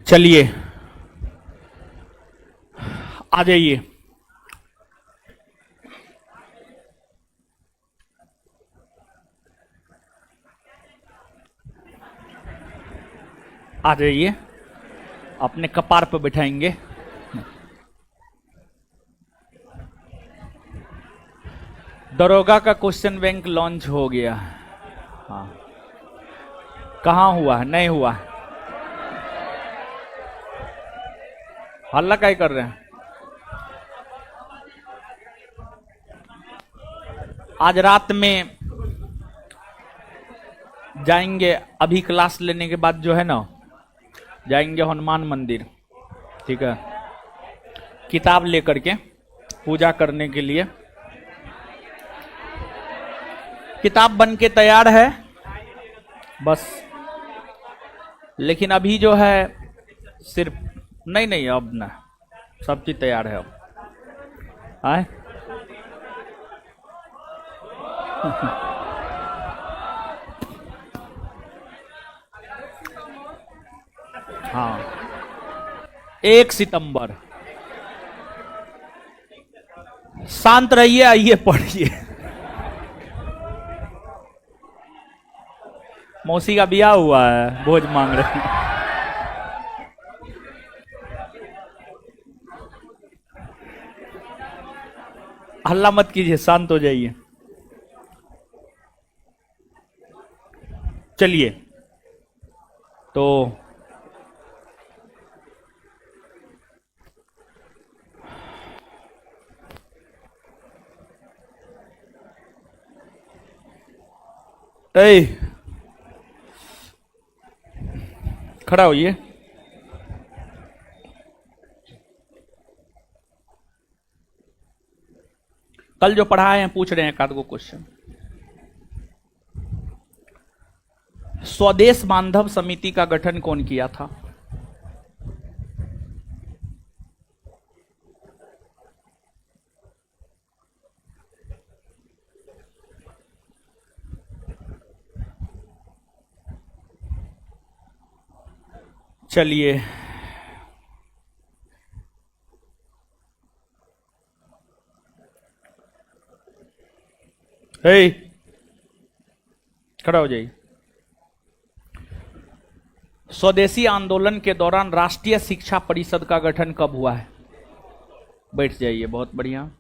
चलिए आ जाइए। आ जाइए, अपने कपार पर बिठाएंगे। दरोगा का क्वेश्चन बैंक लॉन्च हो गया। हाँ, कहाँ हुआ? नहीं हुआ। हल्ला क्या कर रहे हैं? आज रात में जाएंगे, अभी क्लास लेने के बाद जो है ना जाएंगे हनुमान मंदिर, ठीक है, किताब लेकर के पूजा करने के लिए। किताब बन के तैयार है बस, लेकिन अभी जो है सिर्फ नहीं अब ना, सब चीज तैयार है अब। आए हाँ, 1 सितंबर। शांत रहिए, आइए पढ़िए। मौसी का ब्याह हुआ है, भोज मांग रहे हैं। हल्ला मत कीजिए, शांत हो जाइए। चलिए, तो खड़ा होइए। कल जो पढ़ाए हैं पूछ रहे हैं एक आध गो क्वेश्चन। स्वदेश बांधव समिति का गठन कौन किया था? चलिए, खड़ा हो जाइए। स्वदेशी आंदोलन के दौरान राष्ट्रीय शिक्षा परिषद का गठन कब हुआ है? बैठ जाइए, बहुत बढ़िया।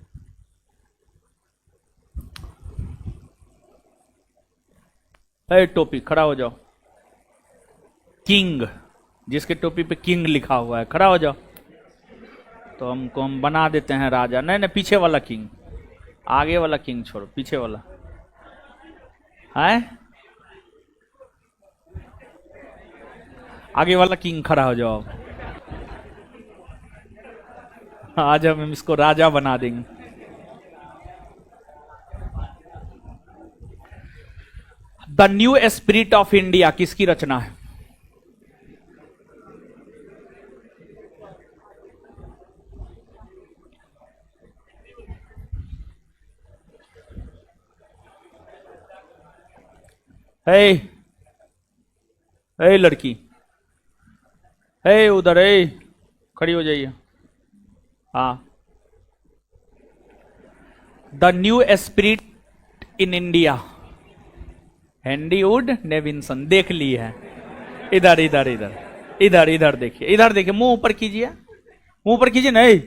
टोपी, खड़ा हो जाओ। किंग, जिसके टोपी पे किंग लिखा हुआ है, खड़ा हो जाओ। तो हम बना देते हैं राजा। नहीं, पीछे वाला किंग, आगे वाला किंग छोड़ो, पीछे वाला है। आगे वाला किंग खड़ा हो जाओ। आज हम इसको राजा बना देंगे। The new spirit of India किसकी रचना है? लड़की, उधर खड़ी हो जाइए। हाँ, the new spirit in India, Henry Wood Nevinson. देख ली है। इधर इधर इधर इधर इधर देखिए, इधर देखिए, मुंह ऊपर कीजिए, मुंह ऊपर कीजिए। नहीं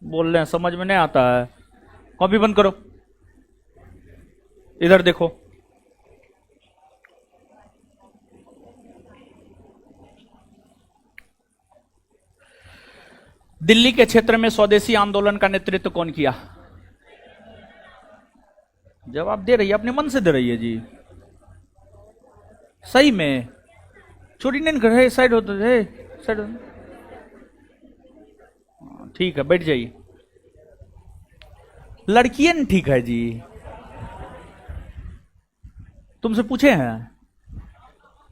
बोल रहे हैं, समझ में नहीं आता है। कॉपी बंद करो, इधर देखो। दिल्ली के क्षेत्र में स्वदेशी आंदोलन का नेतृत्व कौन किया? जवाब दे रही है, अपने मन से दे रही है जी। सही में चोरी नहीं कर रहे, साइड होते थे, साइड। ठीक है, बैठ जाइए। लड़कियां ठीक है जी। तुमसे पूछे हैं,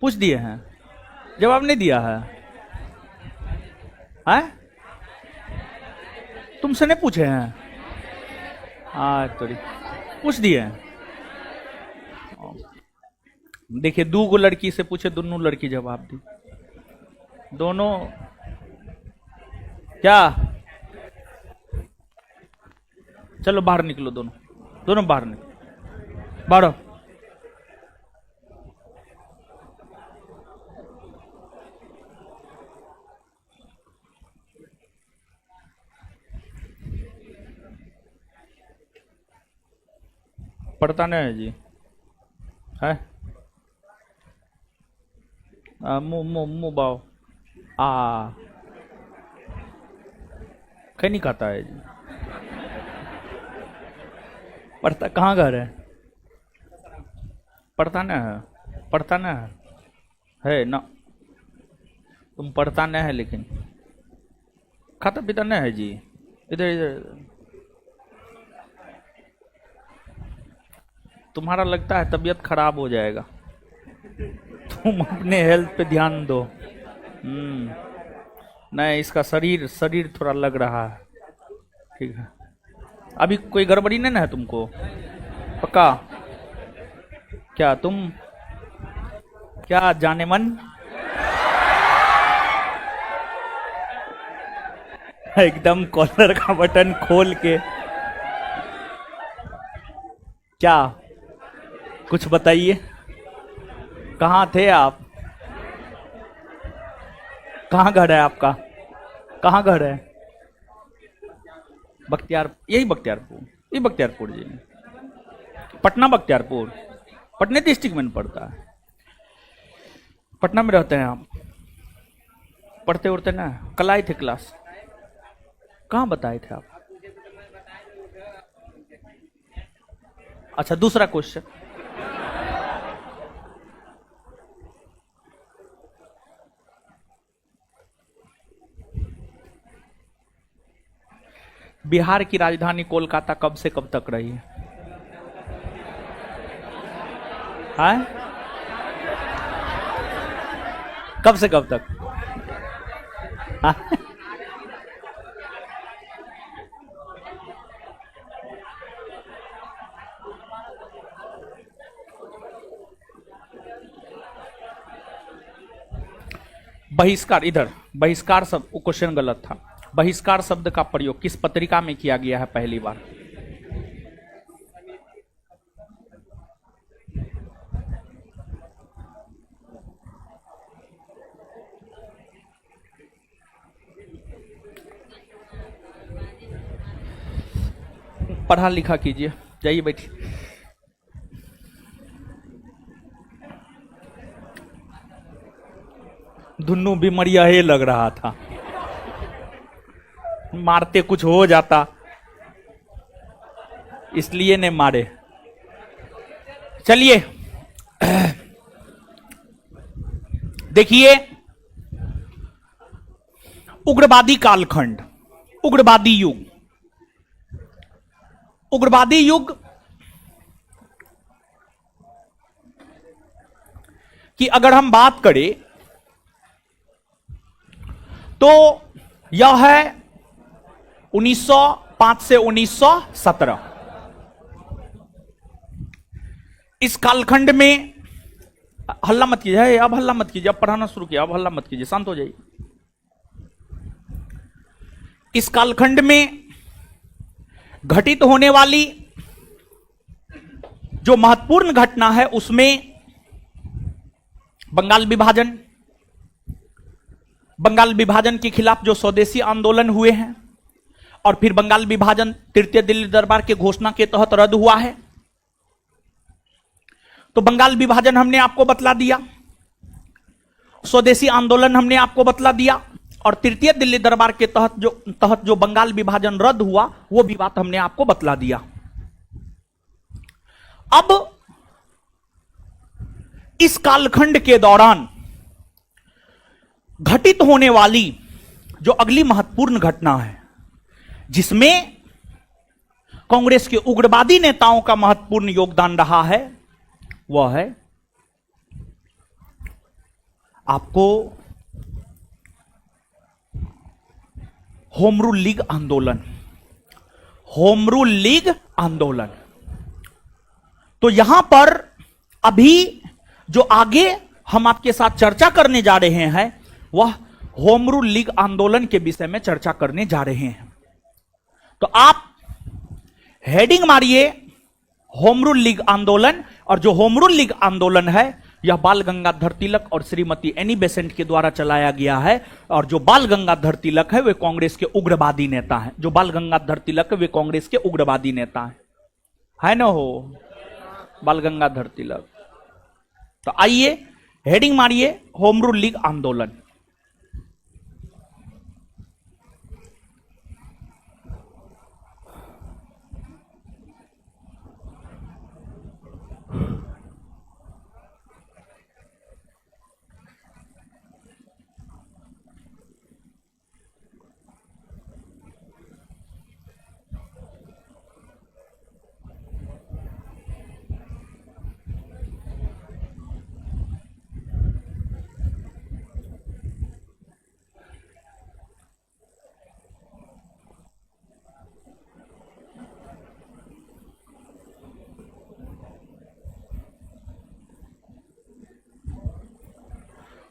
पूछ दिए हैं, जवाब नहीं दिया है? हैं? तुमसे नहीं पूछे हैं? तो पूछ दिए हैं। देखिए, 2 लड़की से पूछे, दोनों लड़की जवाब दी। दोनों क्या? चलो बाहर निकलो, दोनों बाहर निकलो, बाहर। पढ़ता नहीं है जी, है? मुंह बाओ। कहीं नहीं खाता है जी। पढ़ता कहाँ घर है? पढ़ता नहीं है, पढ़ता नहीं है ना। तुम पढ़ता नहीं है, लेकिन खाता पीता नहीं है जी। इधर इधर तुम्हारा लगता है तबीयत खराब हो जाएगा, तुम अपने हेल्थ पे ध्यान दो। नहीं, इसका शरीर थोड़ा लग रहा है। ठीक है, अभी कोई गड़बड़ी नहीं ना है तुमको? पक्का? क्या तुम क्या जाने मन? एकदम कॉलर का बटन खोल के। क्या कुछ बताइए, कहाँ थे आप? कहाँ घर है आपका? कहाँ घर है? यही बख्तियारपुर, ये बख्तियारपुर जी, पटना बख्तियारपुर, पटने डिस्ट्रिक्ट में पड़ता है। पटना में रहते हैं आप? पढ़ते उड़ते ना? कल आए थे क्लास? कहाँ बताए थे आप? अच्छा, दूसरा क्वेश्चन। बिहार की राजधानी कोलकाता कब से कब तक रही है? हाँ? कब से कब तक? हाँ? बहिष्कार, इधर बहिष्कार शब्द, क्वेश्चन गलत था। बहिष्कार शब्द का प्रयोग किस पत्रिका में किया गया है पहली बार? पढ़ा लिखा कीजिए, जाइए बैठिए। दुन्नू बीमारियां ही लग रहा था, मारते कुछ हो जाता इसलिए ने मारे। चलिए देखिए, उग्रवादी कालखंड, उग्रवादी युग, उग्रवादी युग की अगर हम बात करें तो यह है 1905 से 1917। इस कालखंड में, हल्ला मत कीजिए, अब हल्ला मत कीजिए, अब पढ़ाना शुरू किया, अब हल्ला मत कीजिए, शांत हो जाइए। इस कालखंड में घटित होने वाली जो महत्वपूर्ण घटना है उसमें बंगाल विभाजन, बंगाल विभाजन के खिलाफ जो स्वदेशी आंदोलन हुए हैं, और फिर बंगाल विभाजन तृतीय दिल्ली दरबार के घोषणा के तहत रद्द हुआ है। तो बंगाल विभाजन हमने आपको बतला दिया, स्वदेशी आंदोलन हमने आपको बतला दिया, और तृतीय दिल्ली दरबार के तहत जो बंगाल विभाजन रद्द हुआ वो भी बात हमने आपको बतला दिया। अब इस कालखंड के दौरान घटित होने वाली जो अगली महत्वपूर्ण घटना है, जिसमें कांग्रेस के उग्रवादी नेताओं का महत्वपूर्ण योगदान रहा है, वह है आपको होम रूल लीग आंदोलन। होम रूल लीग आंदोलन। तो यहां पर अभी जो आगे हम आपके साथ चर्चा करने जा रहे हैं वह होम रूल लीग आंदोलन के विषय में चर्चा करने जा रहे हैं। तो आप हेडिंग मारिए होम रूल लीग आंदोलन, और जो होम रूल लीग आंदोलन है यह बाल गंगाधर तिलक और श्रीमती एनी बेसेंट के द्वारा चलाया गया है। और जो बाल गंगाधर तिलक है वे कांग्रेस के उग्रवादी नेता हैं। जो बाल गंगाधर तिलक है वे कांग्रेस के उग्रवादी नेता हैं, है ना हो बाल गंगाधर तिलक। तो आइए हेडिंग मारिए होम रूल लीग आंदोलन।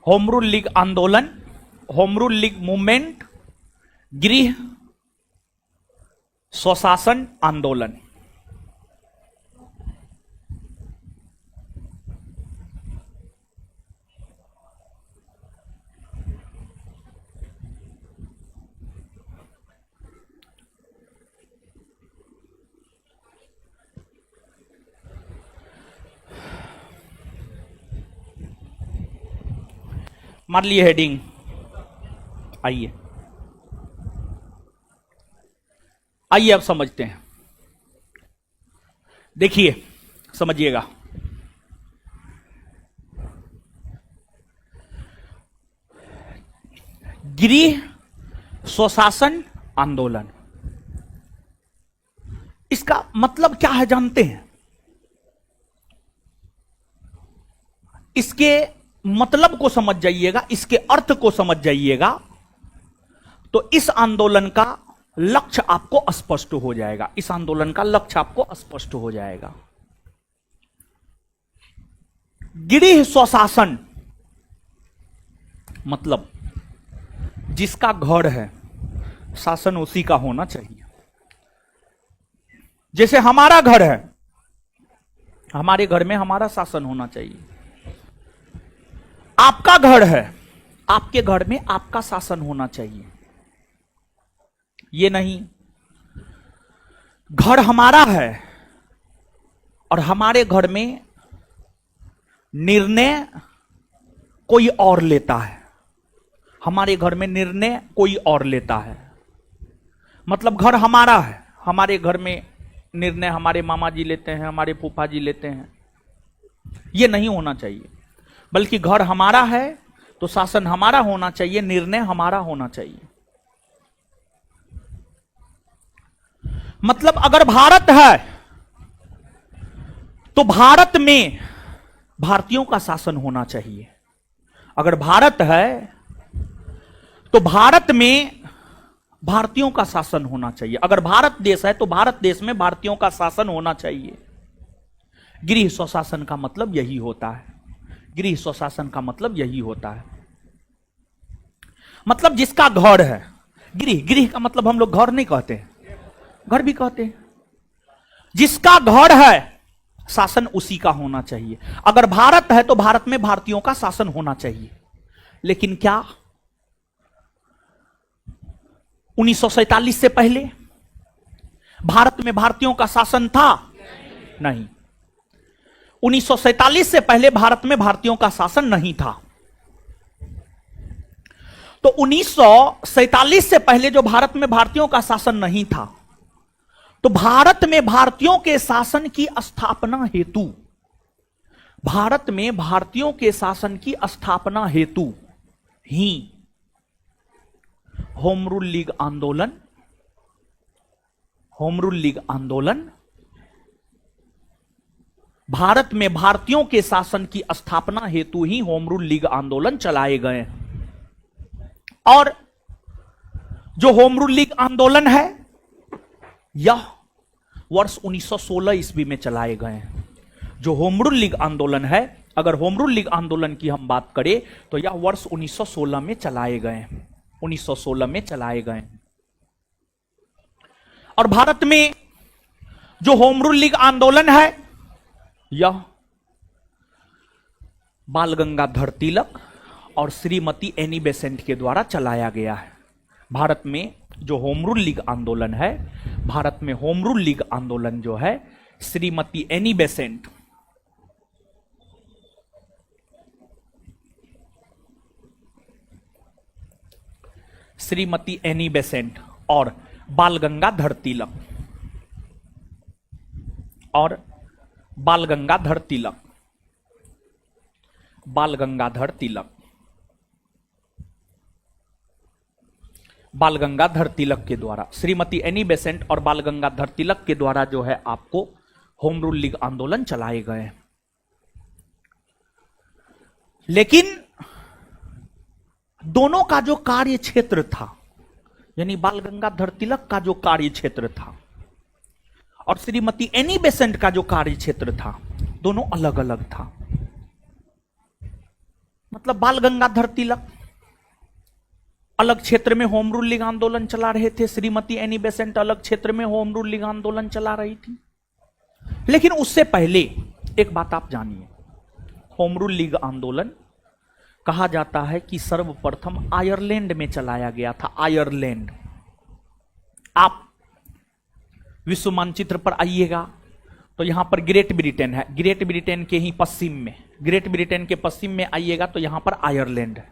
होम रूल लीग आंदोलन, होम रूल लीग मूवमेंट, गृह स्वशासन आंदोलन। मान लिए हेडिंग, आइए आइए अब समझते हैं। देखिए समझिएगा, गृह स्वशासन आंदोलन, इसका मतलब क्या है जानते हैं? इसके मतलब को समझ जाइएगा, इसके अर्थ को समझ जाइएगा, तो इस आंदोलन का लक्ष्य आपको स्पष्ट हो जाएगा। इस आंदोलन का लक्ष्य आपको स्पष्ट हो जाएगा। गृह स्वशासन मतलब जिसका घर है, शासन उसी का होना चाहिए। जैसे हमारा घर है, हमारे घर में हमारा शासन होना चाहिए। आपका घर है, आपके घर में आपका शासन होना चाहिए। ये नहीं घर हमारा है और हमारे घर में निर्णय कोई और लेता है, हमारे घर में निर्णय कोई और लेता है। मतलब घर हमारा है, हमारे घर में निर्णय हमारे मामा जी लेते हैं, हमारे फूफा जी लेते हैं। यह नहीं होना चाहिए, बल्कि घर हमारा है तो शासन हमारा होना चाहिए, निर्णय हमारा होना चाहिए। मतलब अगर भारत है तो भारत में भारतीयों का शासन होना चाहिए। अगर भारत है तो भारत में भारतीयों का शासन होना चाहिए। अगर भारत देश है तो भारत देश में भारतीयों का शासन होना चाहिए। गृह स्वशासन का मतलब यही होता है। गृह स्वशासन का मतलब यही होता है। मतलब जिसका घर है, गृह, गृह का मतलब हम लोग घर नहीं कहते हैं, घर भी कहते हैं। जिसका घर है शासन उसी का होना चाहिए। अगर भारत है तो भारत में भारतीयों का शासन होना चाहिए। लेकिन क्या 1947 से पहले भारत में भारतीयों का शासन था? नहीं। 1947 से पहले भारत में भारतीयों का शासन नहीं था। तो 1947 से पहले जो भारत में भारतीयों का शासन नहीं था, तो भारत में भारतीयों के शासन की स्थापना हेतु, भारत में भारतीयों के शासन की स्थापना हेतु ही होम रूल लीग आंदोलन, होम रूल लीग आंदोलन, भारत में भारतीयों के शासन की स्थापना हेतु ही होम रूल लीग आंदोलन चलाए गए। और जो होम रूल लीग आंदोलन है यह वर्ष 1916 ईस्वी में चलाए गए हैं। जो होम रूल लीग आंदोलन है, अगर होम रूल लीग आंदोलन की हम बात करें तो यह वर्ष 1916 में चलाए गए हैं। 1916 में चलाए गए। और भारत में जो होम रूल लीग आंदोलन है यह बाल गंगाधर तिलक और श्रीमती एनी बेसेंट के द्वारा चलाया गया है। भारत में जो होम रूल लीग आंदोलन है, भारत में होम रूल लीग आंदोलन जो है Shrimati Annie Besant Shrimati Annie Besant और बाल गंगाधर तिलक और बाल गंगाधर तिलक, बाल गंगाधर तिलक, बाल गंगाधर तिलक के द्वारा, श्रीमती एनी बेसेंट और बाल गंगाधर तिलक के द्वारा जो है आपको होम रूल लीग आंदोलन चलाए गए। लेकिन दोनों का जो कार्य क्षेत्र था, यानी बाल गंगाधर तिलक का जो कार्य क्षेत्र था और श्रीमती एनी बेसेंट का जो कार्य क्षेत्र था, दोनों अलग अलग था। मतलब बाल गंगाधर तिलक अलग क्षेत्र में होम रूल लीग आंदोलन चला रहे थे, श्रीमती एनी बेसेंट अलग क्षेत्र में होम रूल लीग आंदोलन चला रही थी। लेकिन उससे पहले एक बात आप जानिए, होम रूल लीग आंदोलन कहा जाता है कि सर्वप्रथम आयरलैंड में चलाया गया था। आयरलैंड, आप विश्व मानचित्र पर आइएगा तो यहां पर ग्रेट ब्रिटेन है, ग्रेट ब्रिटेन के ही पश्चिम में, ग्रेट ब्रिटेन के पश्चिम में आइएगा तो यहां पर आयरलैंड है।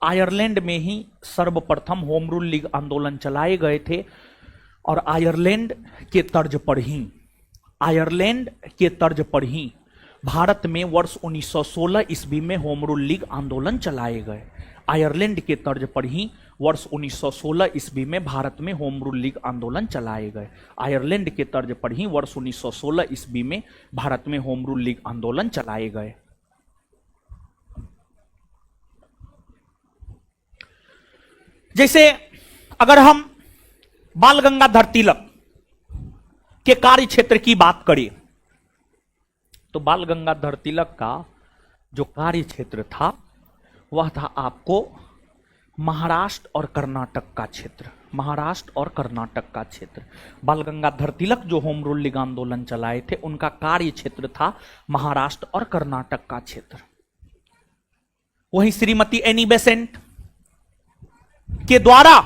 आयरलैंड में ही सर्वप्रथम होम रूल लीग आंदोलन चलाए गए थे और आयरलैंड के तर्ज पर ही, आयरलैंड के तर्ज पर ही भारत में वर्ष 1916 ईस्वी में होम रूल लीग आंदोलन चलाए गए। आयरलैंड के तर्ज पर ही वर्ष 1916 ईस्वी में भारत में होम रूल लीग आंदोलन चलाए गए। आयरलैंड के तर्ज पर ही वर्ष 1916 ईस्वी में भारत में होम रूल लीग आंदोलन चलाए गए। जैसे अगर हम बाल गंगाधर तिलक के कार्य क्षेत्र की बात करें तो बाल गंगाधर तिलक का जो कार्य क्षेत्र था वह था आपको महाराष्ट्र और कर्नाटक का क्षेत्र, महाराष्ट्र और कर्नाटक का क्षेत्र। बाल गंगाधर तिलक जो होम रूल लीग आंदोलन चलाए थे उनका कार्य क्षेत्र था महाराष्ट्र और कर्नाटक का क्षेत्र। वहीं श्रीमती एनी बेसेंट के द्वारा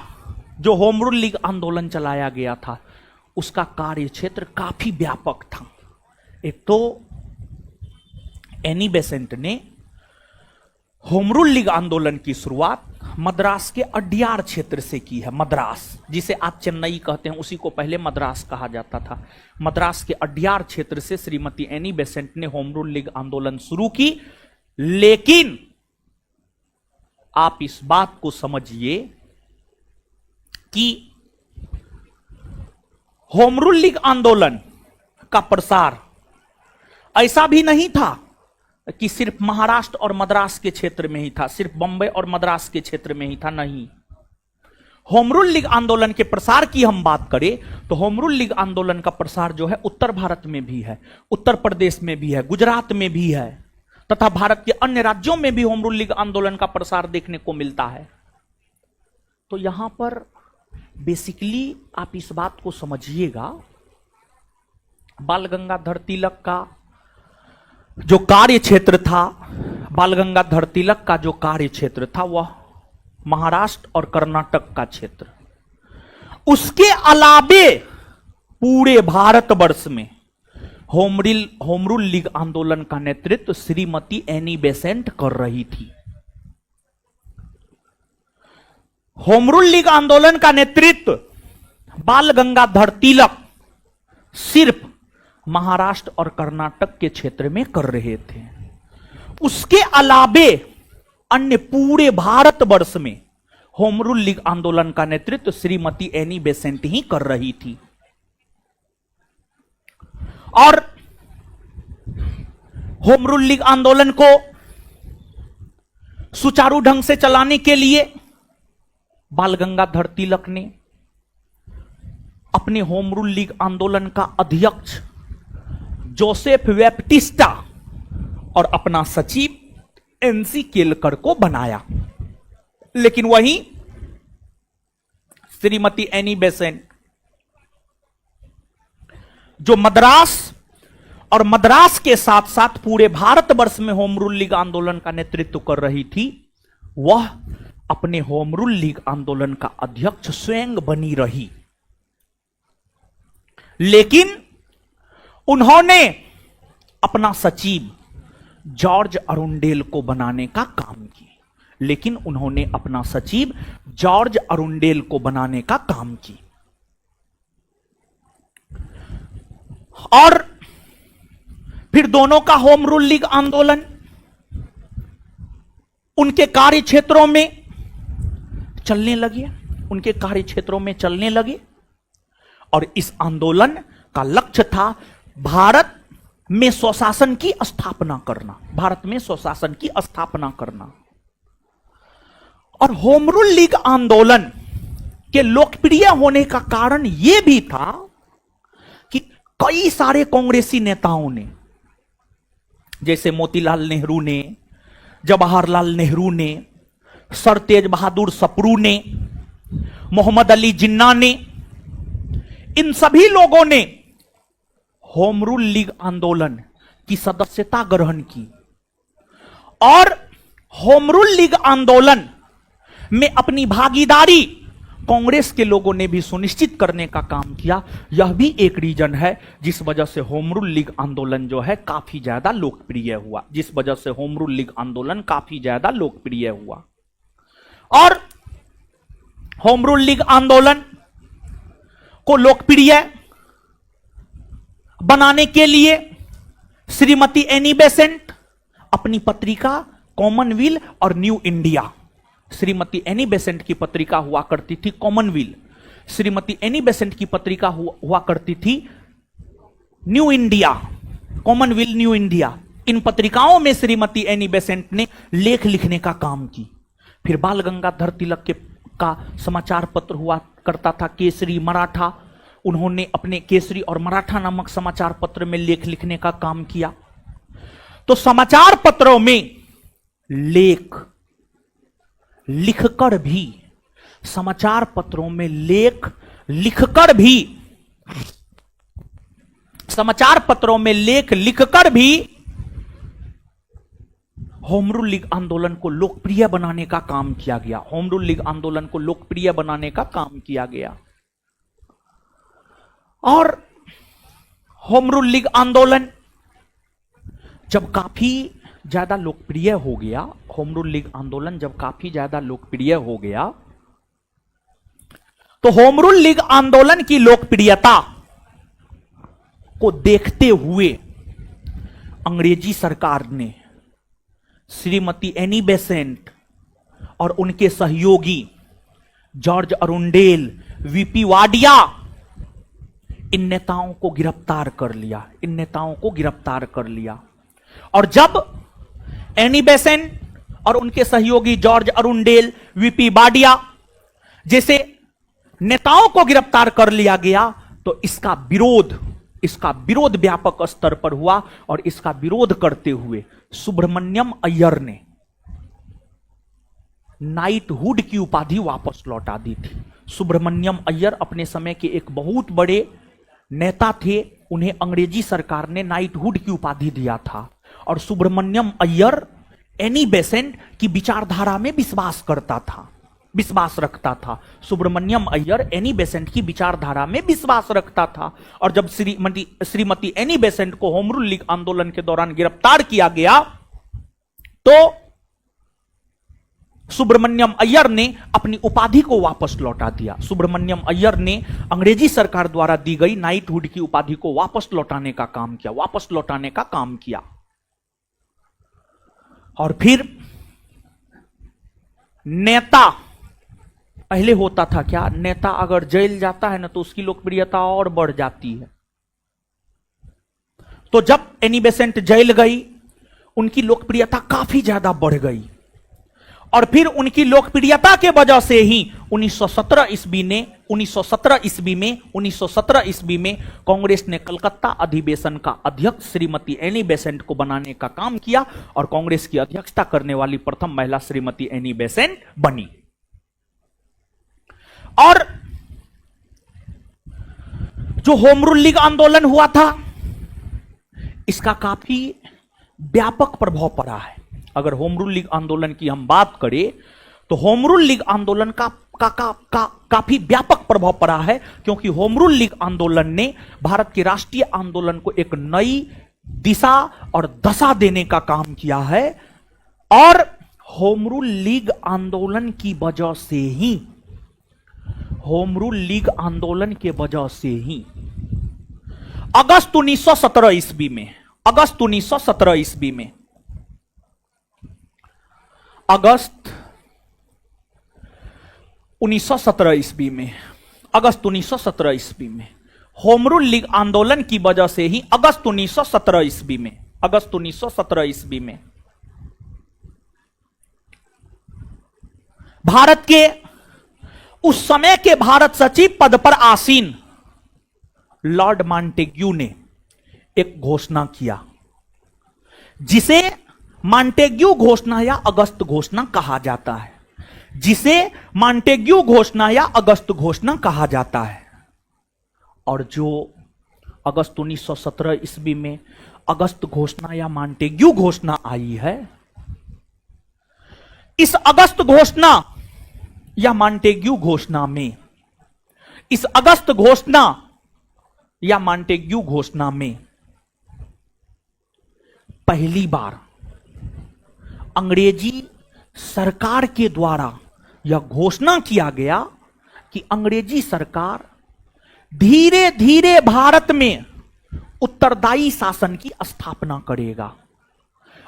जो होम रूल लीग आंदोलन चलाया गया था उसका कार्य क्षेत्र काफी व्यापक था। एक तो एनी बेसेंट ने होम रूल लीग आंदोलन की शुरुआत मद्रास के अड्यार क्षेत्र से की है। मद्रास, जिसे आप चेन्नई कहते हैं, उसी को पहले मद्रास कहा जाता था। मद्रास के अड्यार क्षेत्र से श्रीमती एनी बेसेंट ने होम रूल लीग आंदोलन शुरू की। लेकिन आप इस बात को समझिए कि होम रूल लीग आंदोलन का प्रसार ऐसा भी नहीं था कि सिर्फ महाराष्ट्र और मद्रास के क्षेत्र में ही था, सिर्फ बंबई और मद्रास के क्षेत्र में ही था, नहीं। होम रूल लीग आंदोलन के प्रसार की हम बात करें तो होम रूल लीग आंदोलन का प्रसार जो है उत्तर भारत में भी है, उत्तर प्रदेश में भी है, गुजरात में भी है तथा भारत के अन्य राज्यों में भी होम रूल लीग आंदोलन का प्रसार देखने को मिलता है। तो यहां पर बेसिकली आप इस बात को समझिएगा, बाल गंगाधर तिलक का जो कार्य क्षेत्र था, बाल गंगाधर तिलक का जो कार्य क्षेत्र था वह महाराष्ट्र और कर्नाटक का क्षेत्र। उसके अलावे पूरे भारतवर्ष में होम रूल लीग आंदोलन का नेतृत्व श्रीमती एनी बेसेंट कर रही थी। होम रूल लीग आंदोलन का नेतृत्व बाल गंगाधर तिलक सिर्फ महाराष्ट्र और कर्नाटक के क्षेत्र में कर रहे थे। उसके अलावे अन्य पूरे भारतवर्ष में होम रूल लीग आंदोलन का नेतृत्व श्रीमती एनी बेसेंट ही कर रही थी। और होम रूल लीग आंदोलन को सुचारू ढंग से चलाने के लिए बाल गंगाधर तिलक ने अपने होम रूल लीग आंदोलन का अध्यक्ष जोसेफ वेप्टिस्टा और अपना सचिव एनसी केलकर को बनाया। लेकिन वहीं श्रीमती एनी बेसेंट जो मद्रास और मद्रास के साथ साथ पूरे भारतवर्ष में होम रूल लीग आंदोलन का नेतृत्व कर रही थी, वह अपने होम रूल लीग आंदोलन का अध्यक्ष स्वयं बनी रही। लेकिन उन्होंने अपना सचिव जॉर्ज अरुंडेल को बनाने का काम किया, लेकिन उन्होंने अपना सचिव जॉर्ज अरुंडेल को बनाने का काम किया। और फिर दोनों का होम रूल लीग आंदोलन उनके कार्य क्षेत्रों में चलने लगे, उनके कार्य क्षेत्रों में चलने लगे। और इस आंदोलन का लक्ष्य था भारत में स्वशासन की स्थापना करना, भारत में स्वशासन की स्थापना करना। और होम रूल लीग आंदोलन के लोकप्रिय होने का कारण यह भी था कि कई सारे कांग्रेसी नेताओं ने, जैसे मोतीलाल नेहरू ने, जवाहरलाल नेहरू ने, सर तेज बहादुर सप्रू ने, मोहम्मद अली जिन्ना ने, इन सभी लोगों ने होम रूल लीग आंदोलन की सदस्यता ग्रहण की और होम रूल लीग आंदोलन में अपनी भागीदारी कांग्रेस के लोगों ने भी सुनिश्चित करने का काम किया। यह भी एक रीजन है जिस वजह से होम रूल लीग आंदोलन जो है काफी ज्यादा लोकप्रिय हुआ, जिस वजह से होम रूल लीग आंदोलन काफी ज्यादा लोकप्रिय हुआ। और होम रूल लीग आंदोलन को लोकप्रिय बनाने के लिए श्रीमती एनी बेसेंट अपनी पत्रिका कॉमनवेल्थ और new India, Shrimati Annie Besant की पत्रिका हुआ करती थी कॉमनवेल्थ, श्रीमती एनी बेसेंट की पत्रिका हुआ करती थी New India, commonwealth New India. इन पत्रिकाओं में श्रीमती एनी बेसेंट ने लेख लिखने का काम की। फिर बाल गंगाधर तिलक का समाचार पत्र हुआ करता था केसरी मराठा, उन्होंने अपने केसरी और मराठा नामक समाचार पत्र में लेख लिखने का काम किया। तो समाचार पत्रों में लेख लिखकर भी, समाचार पत्रों में लेख लिखकर भी, समाचार पत्रों में लेख लिखकर भी होम रूल लीग आंदोलन को लोकप्रिय बनाने का काम किया गया। होम रूल लीग आंदोलन को लोकप्रिय बनाने का काम किया गया। और होम रूल लीग आंदोलन जब काफी ज्यादा लोकप्रिय हो गया, होम रूल लीग आंदोलन जब काफी ज्यादा लोकप्रिय हो गया, तो होम रूल लीग आंदोलन की लोकप्रियता को देखते हुए अंग्रेजी सरकार ने श्रीमती एनी बेसेंट और उनके सहयोगी जॉर्ज अरुंडेल, वीपी वाडिया, इन नेताओं को गिरफ्तार कर लिया, इन नेताओं को गिरफ्तार कर लिया। और जब एनी बेसेंट और उनके सहयोगी जॉर्ज अरुंडेल, वीपी वाडिया जैसे नेताओं को गिरफ्तार कर लिया गया, तो इसका विरोध व्यापक स्तर पर हुआ। और इसका विरोध करते हुए सुब्रमण्यम अय्यर ने नाइटहुड की उपाधि वापस लौटा दी थी। सुब्रमण्यम अय्यर अपने समय के एक बहुत बड़े नेता थे, उन्हें अंग्रेजी सरकार ने नाइटहुड की उपाधि दिया था। और सुब्रमण्यम अय्यर एनी बेसेंट की विचारधारा में विश्वास रखता था। सुब्रमण्यम अय्यर एनी बेसेंट की विचारधारा में विश्वास रखता था। और जब श्रीमती एनी बेसेंट को होम रूल लीग आंदोलन के दौरान गिरफ्तार किया गया, तो सुब्रमण्यम अय्यर ने अपनी उपाधि को वापस लौटा दिया। सुब्रमण्यम अय्यर ने अंग्रेजी सरकार द्वारा दी गई नाइटहुड की उपाधि को वापस लौटाने का काम किया। और फिर नेता, पहले होता था क्या, नेता अगर जेल जाता है ना तो उसकी लोकप्रियता और बढ़ जाती है। तो जब एनी बेसेंट जेल गई, उनकी लोकप्रियता काफी ज्यादा बढ़ गई। और फिर उनकी लोकप्रियता के वजह से ही 1917 ईस्वी में कांग्रेस ने कलकत्ता अधिवेशन का अध्यक्ष श्रीमती एनी बेसेंट को बनाने का काम किया और कांग्रेस की अध्यक्षता करने वाली प्रथम महिला श्रीमती एनी बेसेंट बनी। और जो होम रूल लीग आंदोलन हुआ था, इसका काफी व्यापक प्रभाव पड़ा है। अगर होम रूल लीग आंदोलन की हम बात करें तो होम रूल लीग आंदोलन का काफी व्यापक प्रभाव पड़ा है, क्योंकि होम रूल लीग आंदोलन ने भारत के राष्ट्रीय आंदोलन को एक नई दिशा और दशा देने का काम किया है। और होम रूल लीग आंदोलन की वजह से ही, होम रूल लीग आंदोलन के वजह से ही अगस्त 1917 ईस्वी में, अगस्त 1917 ईस्वी में अगस्त 1917 ईस्वी में होम रूल लीग आंदोलन की वजह से ही अगस्त 1917 ईस्वी में भारत के उस समय के भारत सचिव पद पर आसीन लॉर्ड मॉन्टेग्यू ने एक घोषणा किया, जिसे मॉन्टेग्यू घोषणा या अगस्त घोषणा कहा जाता है, जिसे मॉन्टेग्यू घोषणा या अगस्त घोषणा कहा जाता है। और जो अगस्त 1917 ईस्वी में अगस्त घोषणा या मॉन्टेग्यू घोषणा आई है, इस अगस्त घोषणा या मॉन्टेग्यू घोषणा में, इस अगस्त घोषणा या मॉन्टेग्यू घोषणा में पहली बार अंग्रेजी सरकार के द्वारा यह घोषणा किया गया कि अंग्रेजी सरकार धीरे धीरे भारत में उत्तरदायी शासन की स्थापना करेगा।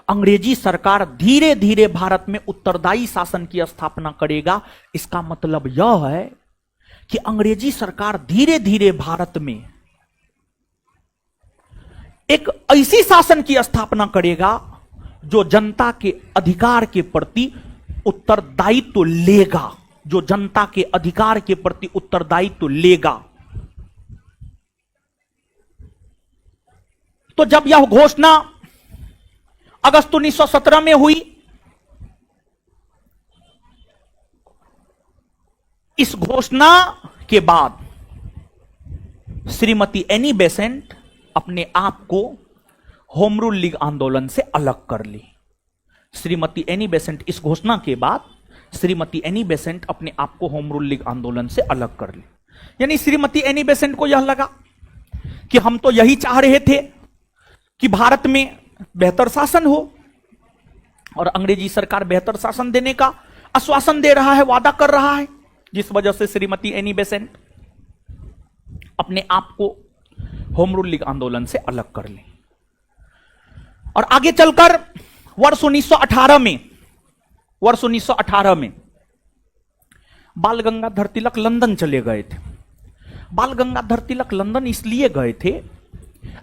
अंग्रेजी सरकार धीरे धीरे भारत में उत्तरदायी शासन की स्थापना करेगा। इसका मतलब यह है कि अंग्रेजी सरकार धीरे धीरे भारत में एक ऐसी शासन की स्थापना करेगा जो जनता के अधिकार के प्रति उत्तरदायित्व लेगा, जो जनता के अधिकार के प्रति उत्तरदायित्व लेगा। तो जब यह घोषणा अगस्त 1917 में हुई, इस घोषणा के बाद श्रीमती एनी बेसेंट अपने आप को होम रूल लीग आंदोलन से अलग कर ली। श्रीमती एनी बेसेंट, इस घोषणा के बाद श्रीमती एनी बेसेंट अपने आप को होम रूल लीग आंदोलन से अलग कर ली। यानी श्रीमती एनी बेसेंट को यह लगा कि हम तो यही चाह रहे थे कि भारत में बेहतर शासन हो, और अंग्रेजी सरकार बेहतर शासन देने का आश्वासन दे रहा है, वादा कर रहा है, जिस वजह से श्रीमती एनी बेसेंट अपने आप को होम रूल लीग आंदोलन से अलग कर ली। और आगे चलकर वर्ष 1918 में बाल गंगाधर तिलक लंदन चले गए थे। बाल गंगाधर तिलक लंदन इसलिए गए थे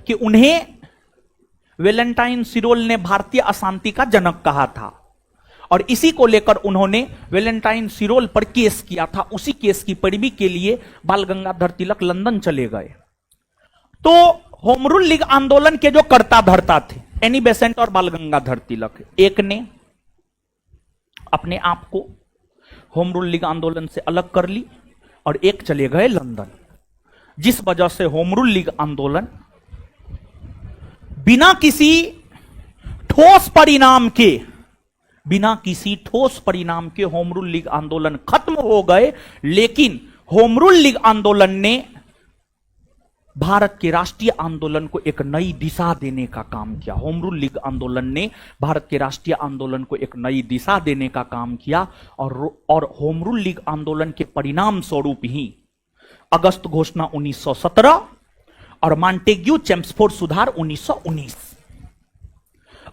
कि उन्हें वेलेंटाइन सिरोल ने भारतीय अशांति का जनक कहा था, और इसी को लेकर उन्होंने वेलेंटाइन सिरोल पर केस किया था। उसी केस की पैरवी के लिए बाल गंगाधर तिलक लंदन चले गए। तो होम रूल लीग आंदोलन के जो कर्ता धर्ता थे, एनी बेसेंट और बाल गंगाधर तिलक, एक ने अपने आप को होम रूल लीग आंदोलन से अलग कर ली और एक चले गए लंदन, जिस वजह से होम रूल लीग आंदोलन बिना किसी ठोस परिणाम के होम रूल लीग आंदोलन खत्म हो गए। लेकिन होम रूल लीग आंदोलन ने भारत के राष्ट्रीय आंदोलन को एक नई दिशा देने का काम किया। होम रूल लीग आंदोलन ने भारत के राष्ट्रीय आंदोलन को एक नई दिशा देने का काम किया, और होम रूल लीग आंदोलन के परिणाम स्वरूप ही अगस्त घोषणा 1917 और मॉन्टेग्यू चेम्सफोर्ड सुधार 1919,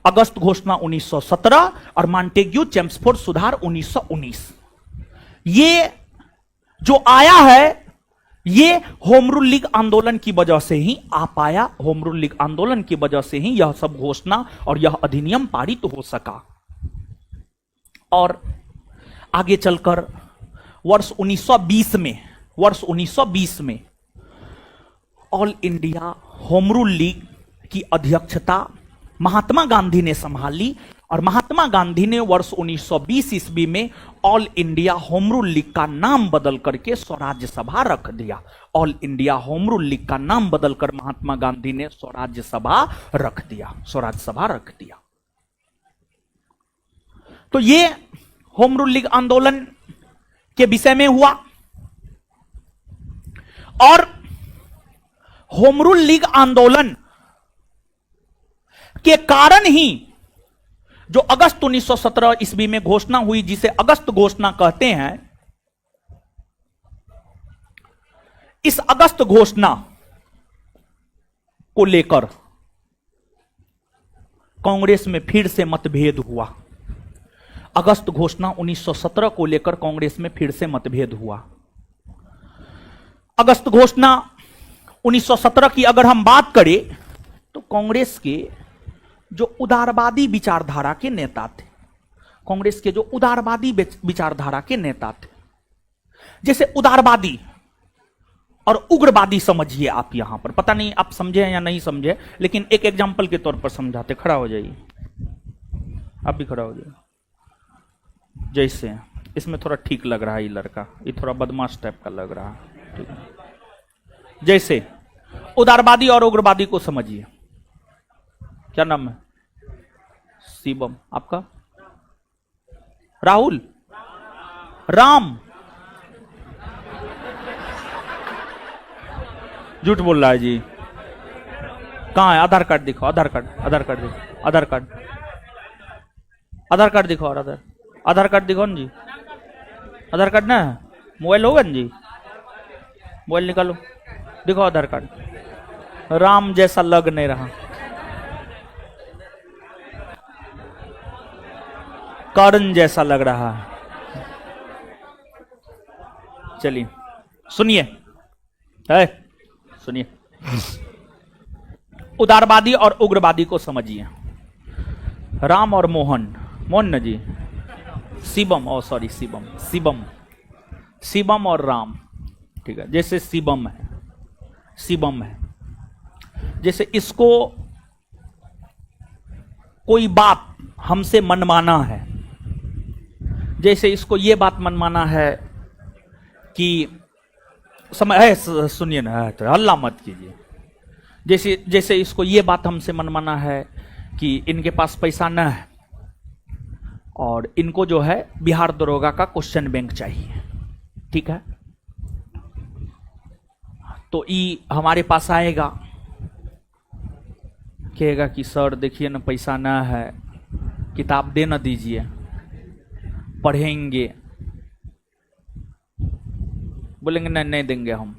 अगस्त घोषणा 1917 और मॉन्टेग्यू चेम्सफोर्ड सुधार 1919, ये जो आया है, ये होम रूल लीग आंदोलन की वजह से ही आ पाया। होम रूल लीग आंदोलन की वजह से ही यह सब घोषणा और यह अधिनियम पारित हो सका। और आगे चलकर वर्ष 1920 में all India home rule league की अध्यक्षता महात्मा गांधी ने संभाली, और महात्मा गांधी ने वर्ष 1920 ईस्वी में all India home rule league का नाम बदल करके स्वराज्य सभा रख दिया। All India home rule league का नाम बदलकर महात्मा गांधी ने स्वराज्य सभा रख दिया। तो ये होम रूल लीग आंदोलन के विषय में हुआ। और होम रूल लीग आंदोलन के कारण ही जो अगस्त 1917 ईस्वी में घोषणा हुई, जिसे अगस्त घोषणा कहते हैं, इस अगस्त घोषणा को लेकर कांग्रेस में फिर से मतभेद हुआ। अगस्त घोषणा 1917 को लेकर कांग्रेस में फिर से मतभेद हुआ। अगस्त घोषणा 1917 की अगर हम बात करें तो कांग्रेस के जो उदारवादी विचारधारा के नेता थे, जैसे उदारवादी और उग्रवादी समझिए आप यहां पर, पता नहीं आप समझे या नहीं समझे, लेकिन एक एग्जांपल के तौर पर समझाते, खड़ा हो जाइए। आप भी खड़ा हो जाए। जैसे इसमें थोड़ा ठीक लग रहा है ये लड़का, ये थोड़ा बदमाश टाइप का लग रहा है, ठीक है। जैसे उदारवादी और उग्रवादी को समझिए। क्या नाम है? शिवम। आपका? राहुल? राम? झूठ बोल रहा है जी। कहाँ है? आधार कार्ड दिखाओ, आधार कार्ड, आधार कार्ड दिखाओ, आधार कार्ड, आधार कार्ड दिखाओ, और आधार कार्ड दिखाओ ना जी। आधार कार्ड ना है? मोबाइल होगा ना जी? मोबाइल निकालो, दिखाओ आधार कार्ड। राम जैसा लग नहीं रहा, कर्ण जैसा लग रहा है। चलिए सुनिए, है सुनिए, उदारवादी और उग्रवादी को समझिए। राम और मोहन, मोहन न जी, शिवम, ओ सॉरी शिवम, शिवम, शिवम और राम, ठीक है। जैसे शिवम है, शिवम है, जैसे इसको कोई बात हमसे मनमाना है, जैसे इसको ये बात मनमाना है कि समय, सुनिए ना, तो हल्ला मत कीजिए। जैसे इसको ये बात हमसे मनमाना है कि इनके पास पैसा न है और इनको जो है बिहार दरोगा का क्वेश्चन बैंक चाहिए, ठीक है। तो ये हमारे पास आएगा, कहेगा कि सर देखिए ना पैसा ना है, किताब दे ना दीजिए, पढ़ेंगे। बोलेंगे नहीं नहीं देंगे हम।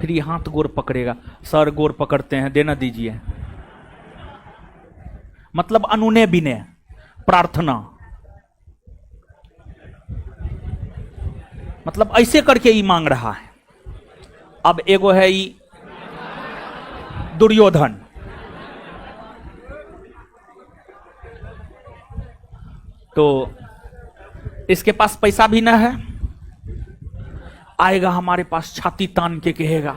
फिर ये हाथ गोर पकड़ेगा, सर गोर पकड़ते हैं, देना दीजिए। मतलब अनुनय विनय, प्रार्थना, मतलब ऐसे करके ये मांग रहा है। अब एगो है ये दुर्योधन, तो इसके पास पैसा भी ना है, आएगा हमारे पास छाती तान के कहेगा,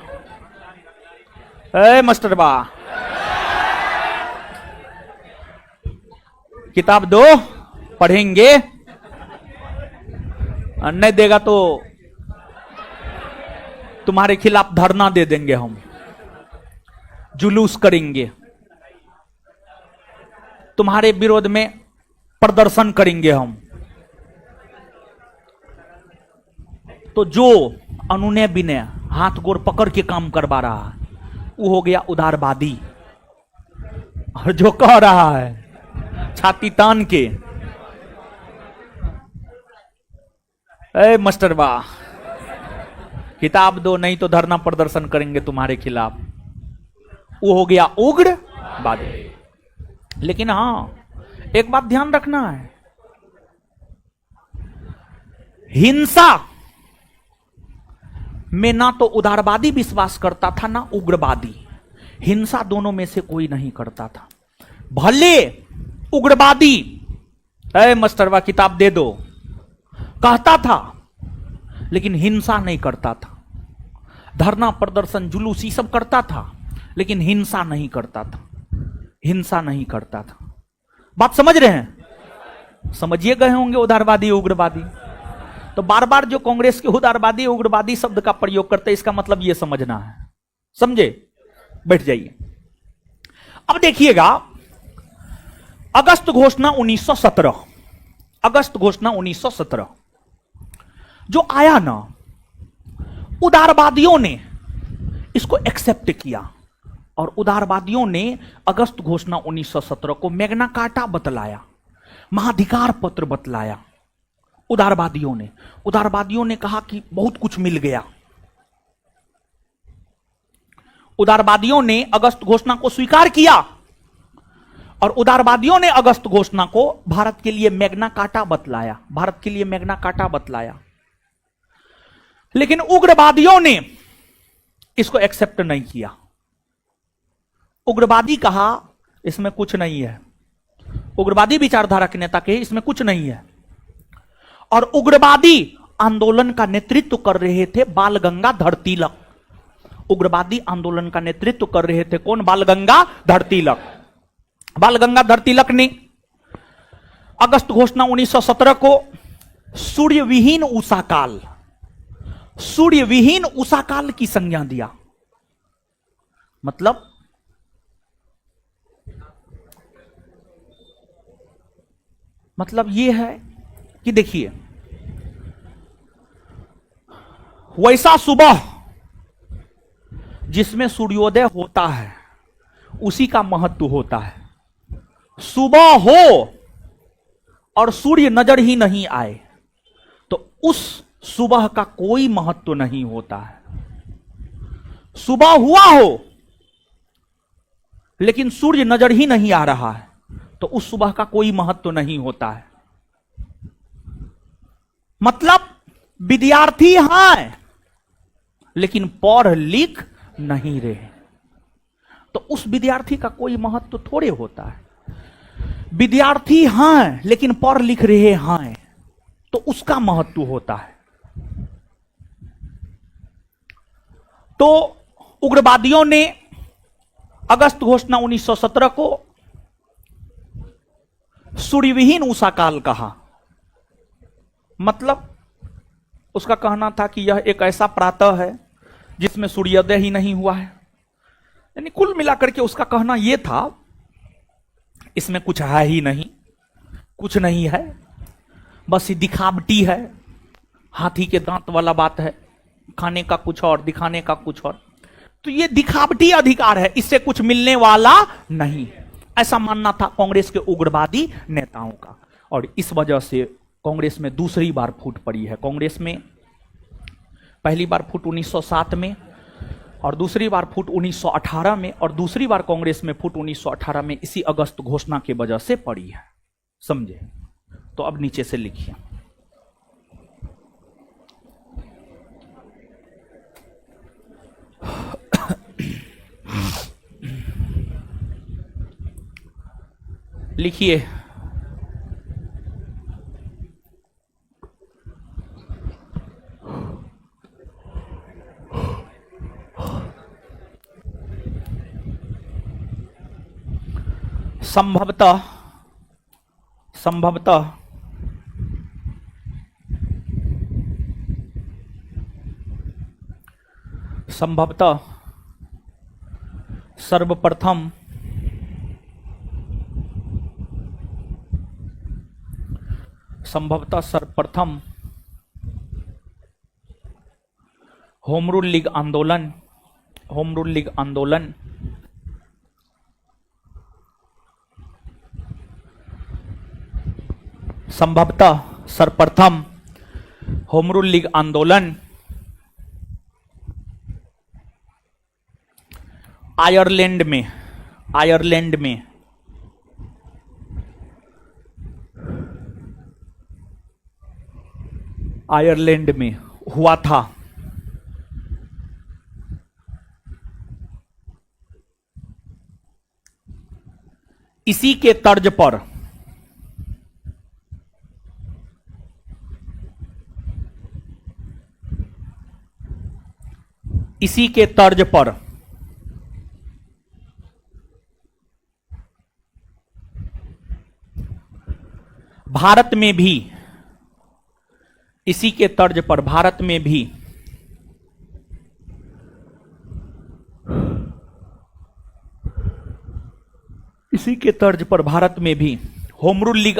ए मास्टर बा किताब दो, पढ़ेंगे, नहीं देगा तो तुम्हारे खिलाफ धरना दे देंगे, हम जुलूस करेंगे, तुम्हारे विरोध में प्रदर्शन करेंगे हम। तो जो अनुनय विनय, हाथ गोर पकड़ के काम करवा रहा है, वो हो गया उदारवादी। और जो कह रहा है छाती तान के, ए मास्टर बा किताब दो, नहीं तो धरना प्रदर्शन करेंगे तुम्हारे खिलाफ, वो हो गया उग्रवादी। लेकिन हां, एक बात ध्यान रखना है, हिंसा में ना तो उदारवादी विश्वास करता था ना उग्रवादी, हिंसा दोनों में से कोई नहीं करता था। भले उग्रवादी ए मास्टरवा किताब दे दो कहता था, लेकिन हिंसा नहीं करता था। धरना प्रदर्शन जुलूस ये सब करता था, लेकिन हिंसा नहीं करता था, हिंसा नहीं करता था। बात समझ रहे हैं? समझिए गए होंगे उदारवादी उग्रवादी। तो बार बार जो कांग्रेस के उदारवादी उग्रवादी शब्द का प्रयोग करते हैं, इसका मतलब यह समझना है। समझे? बैठ जाइए। अब देखिएगा, अगस्त घोषणा 1917, अगस्त घोषणा 1917 जो आया ना, उदारवादियों ने इसको एक्सेप्ट किया और उदारवादियों ने अगस्त घोषणा 1917 को मैग्ना कार्टा बतलाया, महाधिकार पत्र बतलाया। उदारवादियों ने कहा कि बहुत कुछ मिल गया। उदारवादियों ने अगस्त घोषणा को स्वीकार किया और उदारवादियों ने अगस्त घोषणा को भारत के लिए मैग्ना कार्टा बतलाया, भारत के लिए मैग्ना कार्टा बतलाया। लेकिन उग्रवादियों ने इसको एक्सेप्ट नहीं किया। उग्रवादी कहा इसमें कुछ नहीं है, उग्रवादी विचारधारा के नेता कहे इसमें कुछ नहीं है। और उग्रवादी आंदोलन का नेतृत्व कर रहे थे बाल गंगाधर तिलक। उग्रवादी आंदोलन का नेतृत्व कर रहे थे कौन? बाल गंगाधर तिलक। बाल गंगाधर तिलक ने अगस्त घोषणा 1917 को सूर्य विहीन उषा काल, सूर्य विहीन उषा काल की संज्ञा दिया। मतलब यह है कि देखिए, वैसा सुबह जिसमें सूर्योदय होता है उसी का महत्व होता है। सुबह हो और सूर्य नजर ही नहीं आए तो उस सुबह का कोई महत्व नहीं होता है। सुबह हुआ हो लेकिन सूर्य नजर ही नहीं आ रहा है तो उस सुबह का कोई महत्व नहीं होता है। मतलब विद्यार्थी हैं लेकिन पढ़ लिख नहीं रहे तो उस विद्यार्थी का कोई महत्व थोड़े होता है। विद्यार्थी हैं लेकिन पढ़ लिख रहे हैं तो उसका महत्व होता है। तो उग्रवादियों ने अगस्त घोषणा 1917 को सूर्यविहीन उषा काल कहा। मतलब उसका कहना था कि यह एक ऐसा प्रातः है जिसमें सूर्योदय ही नहीं हुआ है। यानी कुल मिलाकर के उसका कहना यह था इसमें कुछ है ही नहीं, कुछ नहीं है, बस ये दिखावटी है, हाथी के दांत वाला बात है, खाने का कुछ और दिखाने का कुछ और। तो ये दिखावटी अधिकार है, इससे कुछ मिलने वाला नहीं, ऐसा मानना था कांग्रेस के उग्रवादी नेताओं का। और इस वजह से कांग्रेस में दूसरी बार फूट पड़ी है। कांग्रेस में पहली बार फूट 1907 में और दूसरी बार फूट 1918 में और दूसरी बार कांग्रेस में फूट 1918 में इसी अगस्त घोषणा की वजह से पड़ी है। समझे? तो अब नीचे से लिखिए, लिखिए संभवतः सर्वप्रथम होम रूल लीग आंदोलन संभवतः सर्वप्रथम होम रूल लीग आंदोलन आयरलैंड में हुआ था। इसी के तर्ज पर भारत में भी इसी के तर्ज पर भारत में भी होम रूल लीग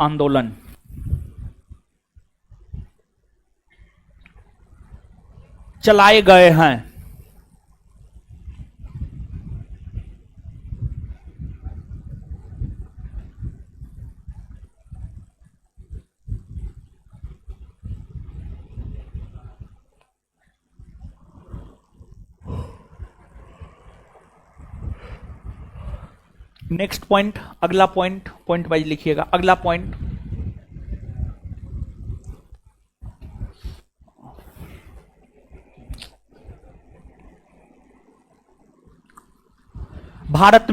आंदोलन चलाए गए हैं। नेक्स्ट पॉइंट, अगला पॉइंट वाइज लिखिएगा। अगला पॉइंट, भारत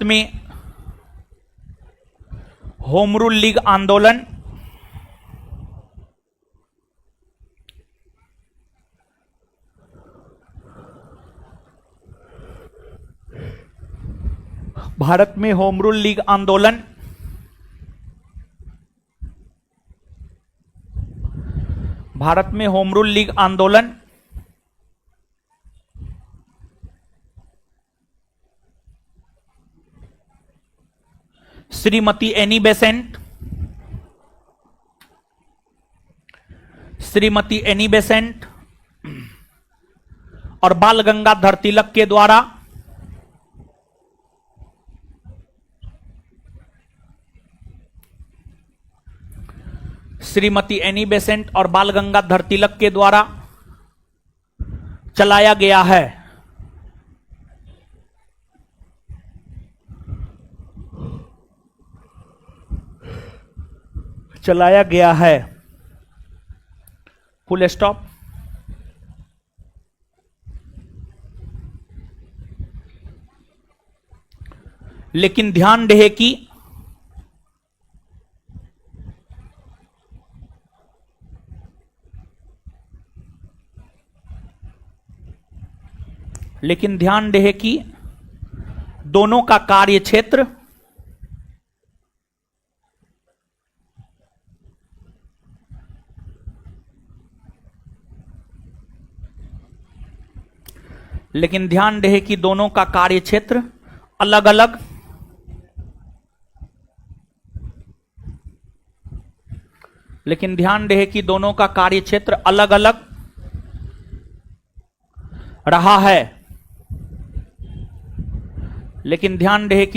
में होम रूल लीग आंदोलन भारत में होम रूल लीग आंदोलन भारत में होम रूल लीग आंदोलन श्रीमती एनी बेसेंट और बाल गंगाधर तिलक के द्वारा श्रीमती एनी बेसेंट और बाल गंगाधर तिलक के द्वारा चलाया गया है। Full stop. लेकिन ध्यान रहे कि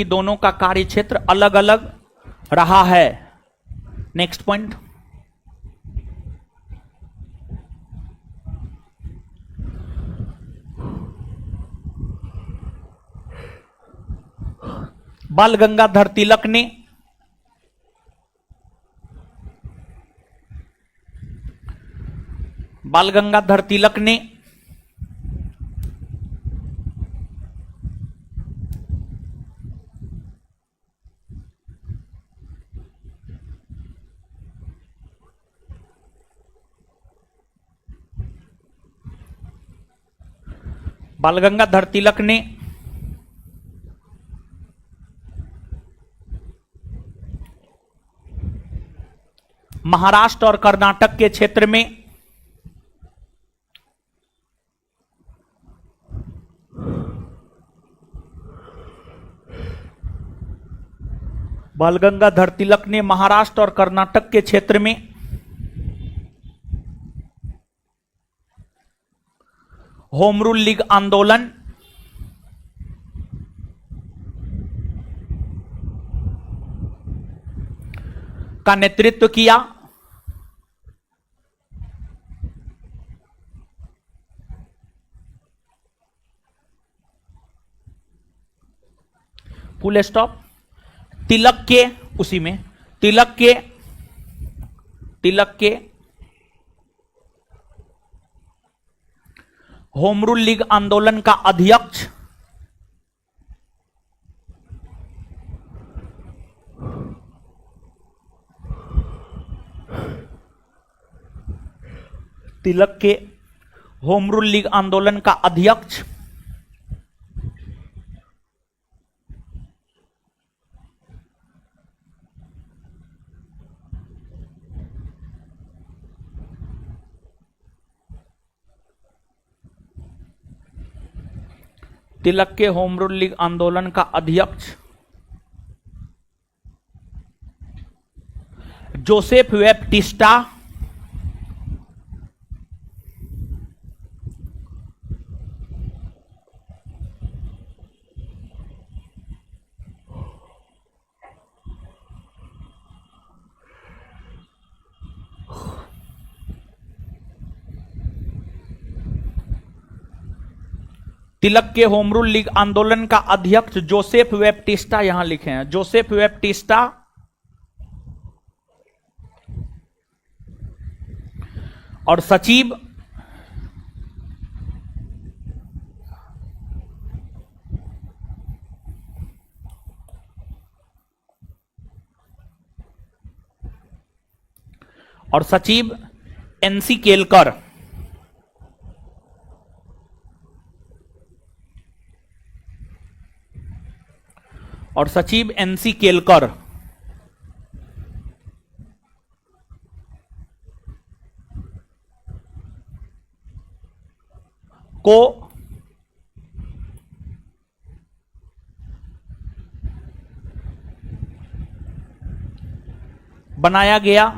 दोनों का कार्य क्षेत्र अलग अलग रहा है। Next point. बाल गंगाधर तिलक ने महाराष्ट्र और कर्नाटक के क्षेत्र में बाल गंगाधर तिलक ने महाराष्ट्र और कर्नाटक के क्षेत्र में होम रूल लीग आंदोलन का नेतृत्व किया। Full stop. तिलक के होम रूल लीग आंदोलन का अध्यक्ष जोसेफ वेप्टिस्टा तिलक के होम रूल लीग आंदोलन का अध्यक्ष जोसेफ वेप्टिस्टा, यहां लिखे हैं जोसेफ वेप्टिस्टा, और सचिव एनसी केलकर। और सचिव एनसी केलकर। को बनाया गया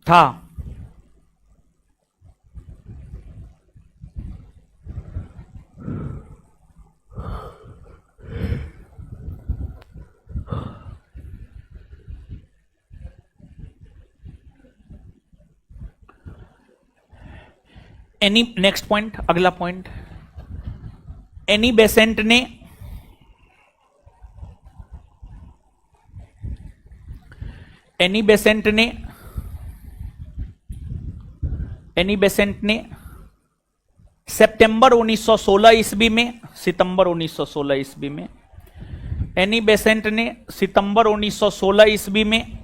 था। एनी, नेक्स्ट पॉइंट, अगला पॉइंट, एनी बेसेंट ने एनी बेसेंट ने एनी बेसेंट ने सितंबर 1916 ईस्वी में, सितंबर 1916 ईस्वी में, एनी बेसेंट ने सितंबर 1916 ईस्वी में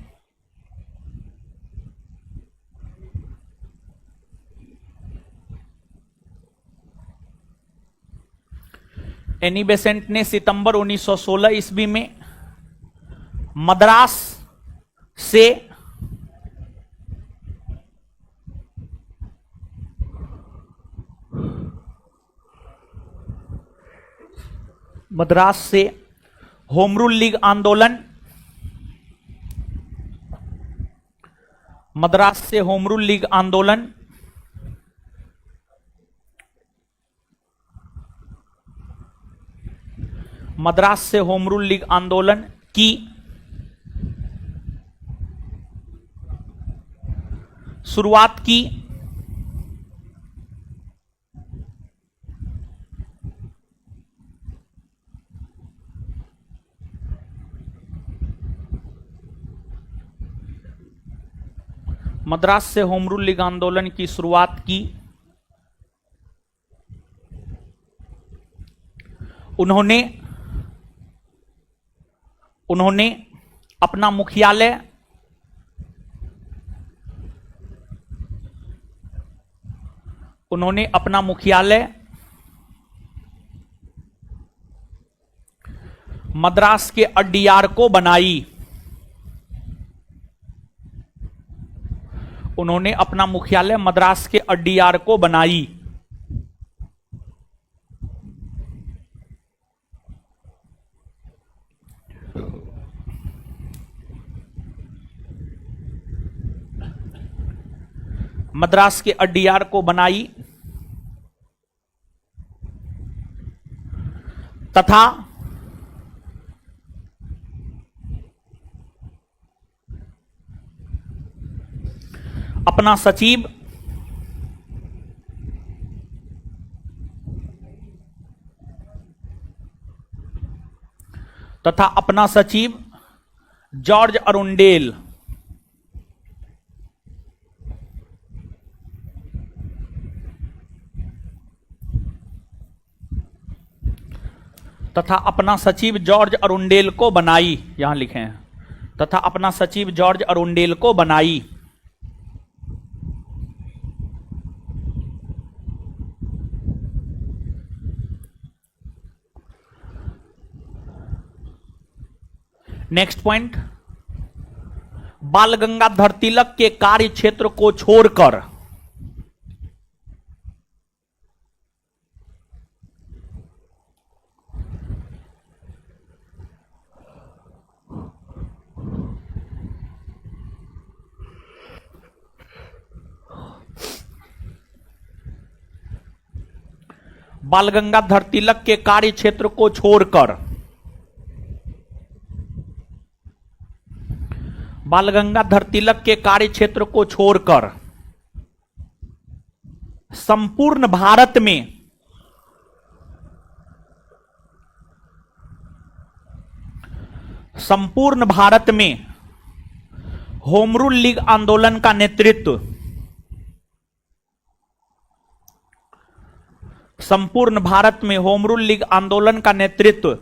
एनी बेसेंट ने सितंबर 1916 ईस्वी में मद्रास से होम रूल लीग आंदोलन, मद्रास से होम रूल लीग आंदोलन मद्रास से होम रूल लीग आंदोलन की शुरुआत की। मद्रास से होम रूल लीग आंदोलन की शुरुआत की। उन्होंने अपना मुख्यालय मद्रास के अड्डियार को बनाई। उन्होंने अपना मुख्यालय मद्रास के अड्डियार को बनाई। मद्रास के अड्डियार को बनाई तथा अपना सचिव जॉर्ज अरुंडेल को बनाई। यहां लिखे हैं तथा अपना सचिव जॉर्ज अरुंडेल को बनाई। नेक्स्ट पॉइंट, बाल गंगाधर तिलक के कार्य क्षेत्र को छोड़कर बाल गंगाधर तिलक के कार्य क्षेत्र को छोड़कर बाल गंगाधर तिलक के कार्य क्षेत्र को छोड़कर संपूर्ण भारत में होम रूल लीग आंदोलन का नेतृत्व संपूर्ण भारत में होम रूल लीग आंदोलन का नेतृत्व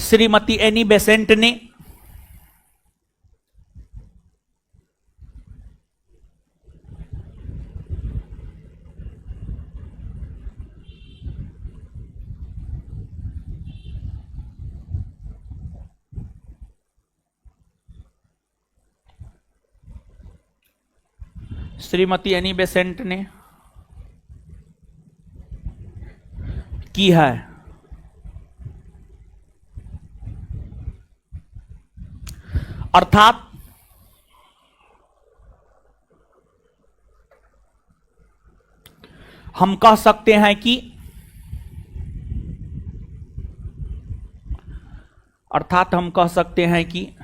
श्रीमती एनी बेसेंट ने श्रीमती एनी बेसेंट ने की है। अर्थात हम कह सकते हैं कि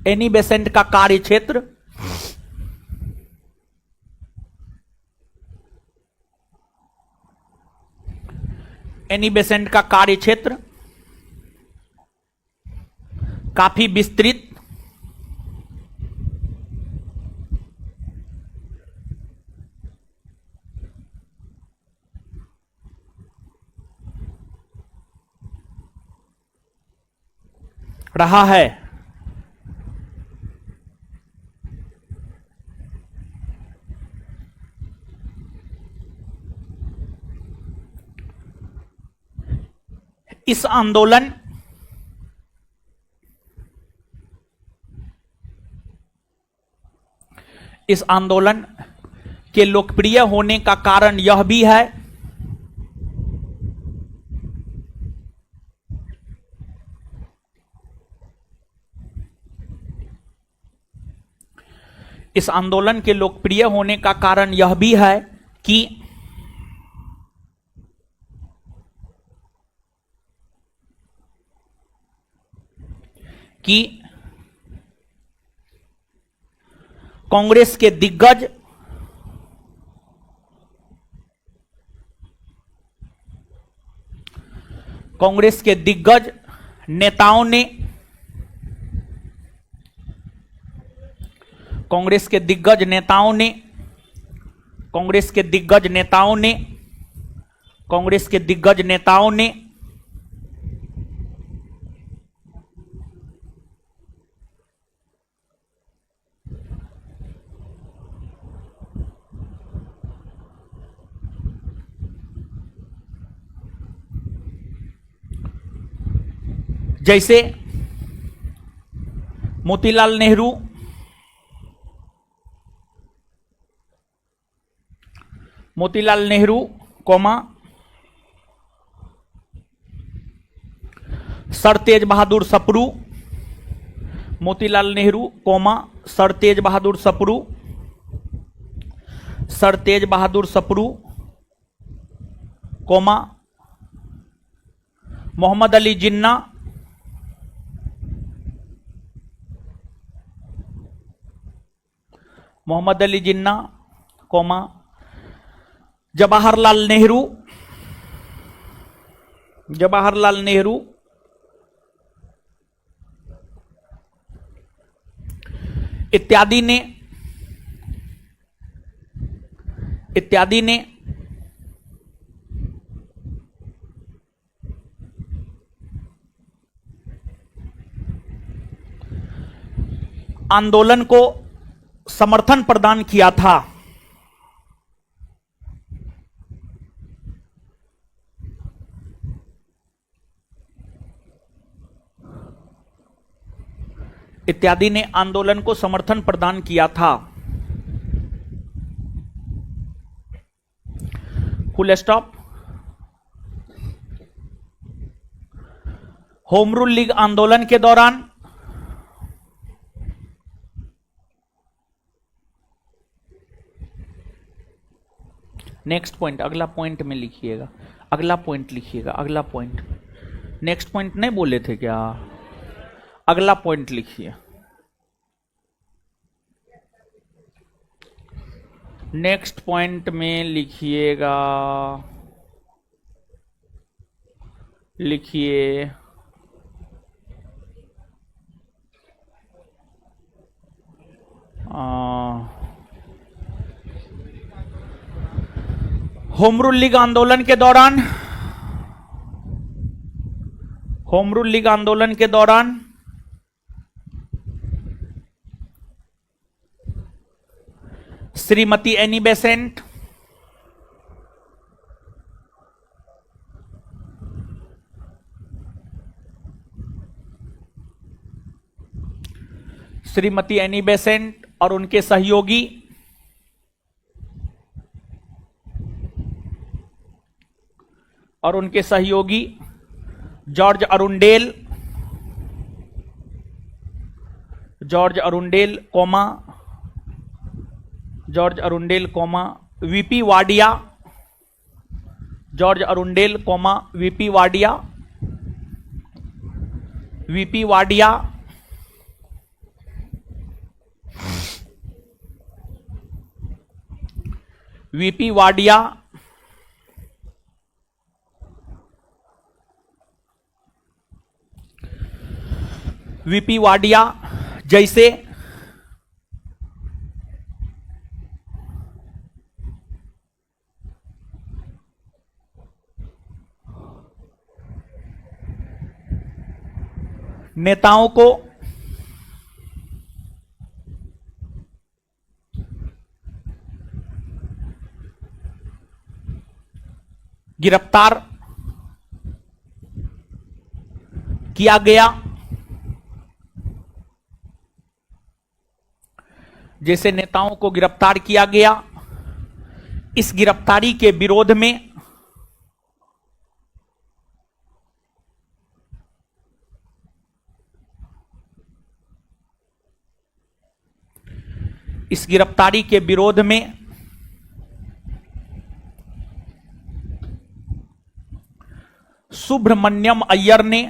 एनी बेसेंट का कार्यक्षेत्र काफी विस्तृत रहा है। इस आंदोलन के लोकप्रिय होने का कारण यह भी है कि कांग्रेस के दिग्गज नेताओं ने जैसे मोतीलाल नेहरू कौमा सर तेज बहादुर सप्रू, मोतीलाल नेहरू कौमा सर तेज बहादुर सप्रू कौमा मोहम्मद अली जिन्ना, कौमा जवाहरलाल नेहरू इत्यादि ने आंदोलन को समर्थन प्रदान किया था। इत्यादि ने आंदोलन को समर्थन प्रदान किया था। Full stop. Home rule league आंदोलन के दौरान नेक्स्ट पॉइंट, अगला पॉइंट में लिखिएगा, अगला पॉइंट लिखिएगा, अगला पॉइंट। नेक्स्ट पॉइंट नहीं बोले थे क्या? अगला पॉइंट लिखिए। नेक्स्ट पॉइंट में लिखिएगा, लिखिए होम रूल लीग आंदोलन के दौरान Shrimati Annie Besant Shrimati Annie Besant और उनके सहयोगी George Arundale VP Wadia, George Arundale VP Wadia, VP Wadia, VP Wadia, VP Wadia जैसे नेताओं को गिरफ्तार किया गया, जैसे नेताओं को गिरफ्तार किया गया, इस गिरफ्तारी के विरोध में सुब्रमण्यम अय्यर ने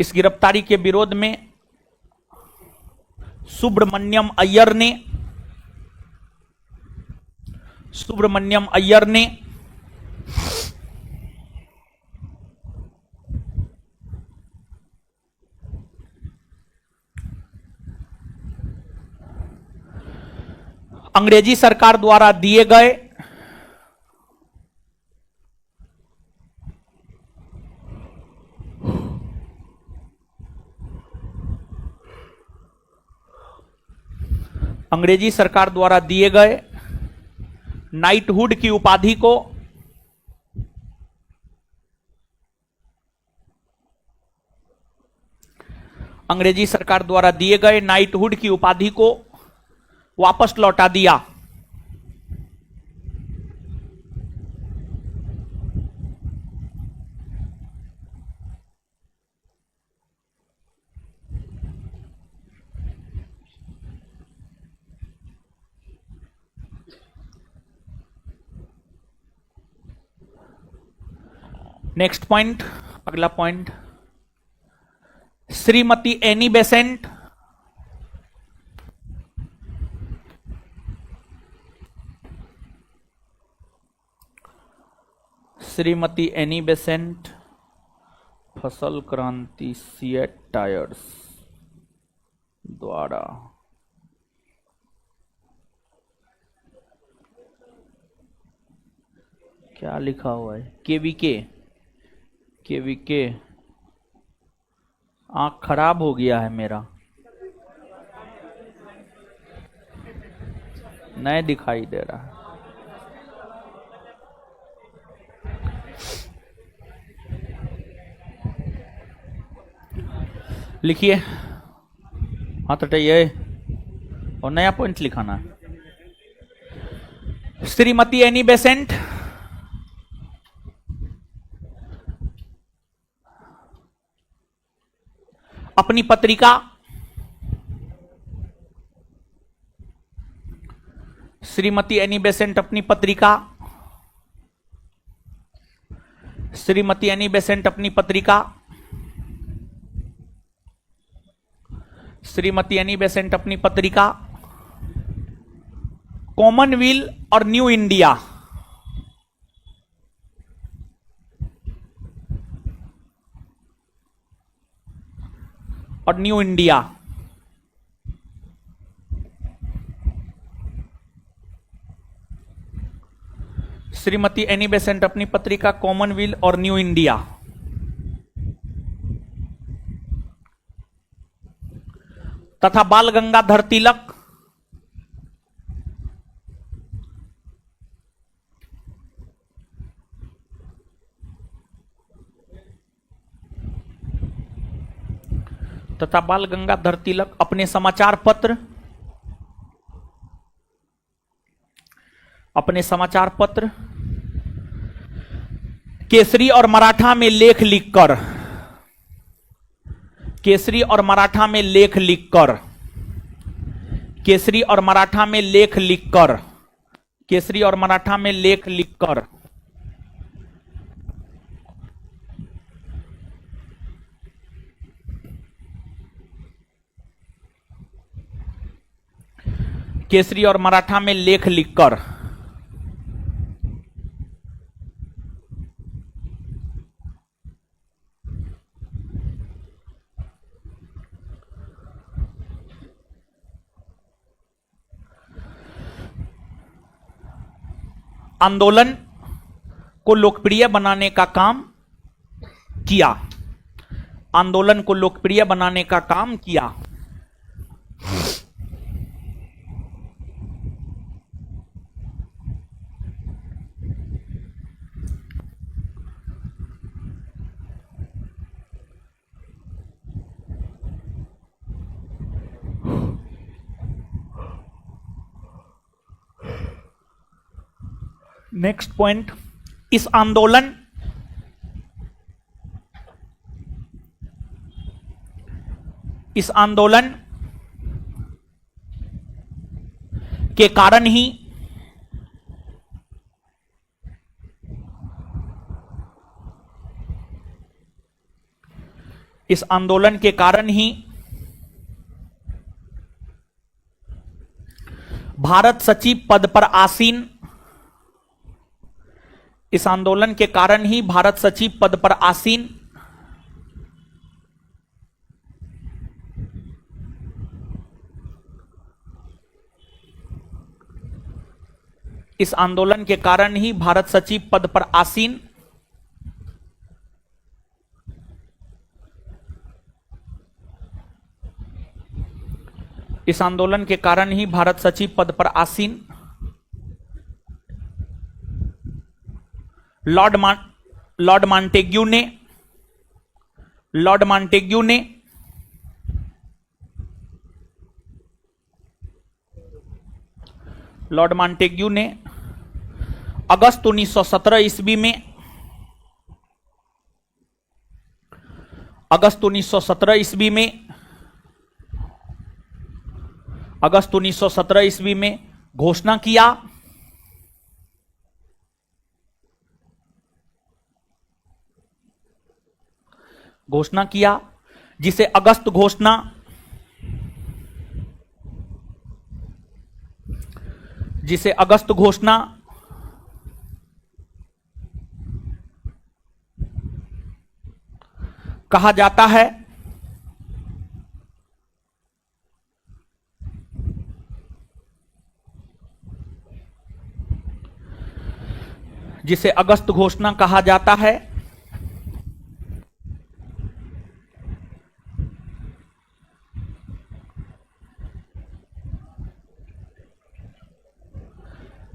इस गिरफ्तारी के विरोध में सुब्रमण्यम अय्यर ने अंग्रेजी सरकार द्वारा दिए गए नाइटहुड की उपाधि को वापस लौटा दिया। नेक्स्ट पॉइंट, अगला पॉइंट, श्रीमती एनी बेसेंट फसल क्रांति सिएट टायर्स द्वारा क्या लिखा हुआ है, केवीके आंख खराब हो गया है मेरा, नहीं दिखाई दे रहा है। लिखिए, हाथ हटाइए और नया पॉइंट लिखाना है। श्रीमती एनी बेसेंट अपनी पत्रिका कॉमनवेल्थ और new India Shrimati Annie Besant अपनी पत्रिका कॉमनवेल्थ और न्यू इंडिया तथा बाल गंगाधर तिलक तथा बाल गंगाधर तिलक अपने समाचार पत्र केसरी और मराठा में लेख लिखकर केसरी और मराठा में लेख लिखकर केसरी और मराठा में लेख लिखकर केसरी और मराठा में लेख लिखकर केसरी और मराठा में लेख लिखकर आंदोलन को लोकप्रिय बनाने का काम किया। आंदोलन को लोकप्रिय बनाने का काम किया। नेक्स्ट पॉइंट, इस आंदोलन के कारण ही इस आंदोलन के कारण ही भारत सचिव पद पर आसीन इस आंदोलन के कारण ही भारत सचिव पद पर आसीन इस आंदोलन के कारण ही भारत सचिव पद पर आसीन इस आंदोलन के कारण ही भारत सचिव पद पर आसीन लॉर्ड मॉन्टेग्यू ने अगस्त 1917 ईस्वी में अगस्त 1917 ईस्वी में घोषणा किया जिसे अगस्त घोषणा कहा जाता है। जिसे अगस्त घोषणा कहा जाता है।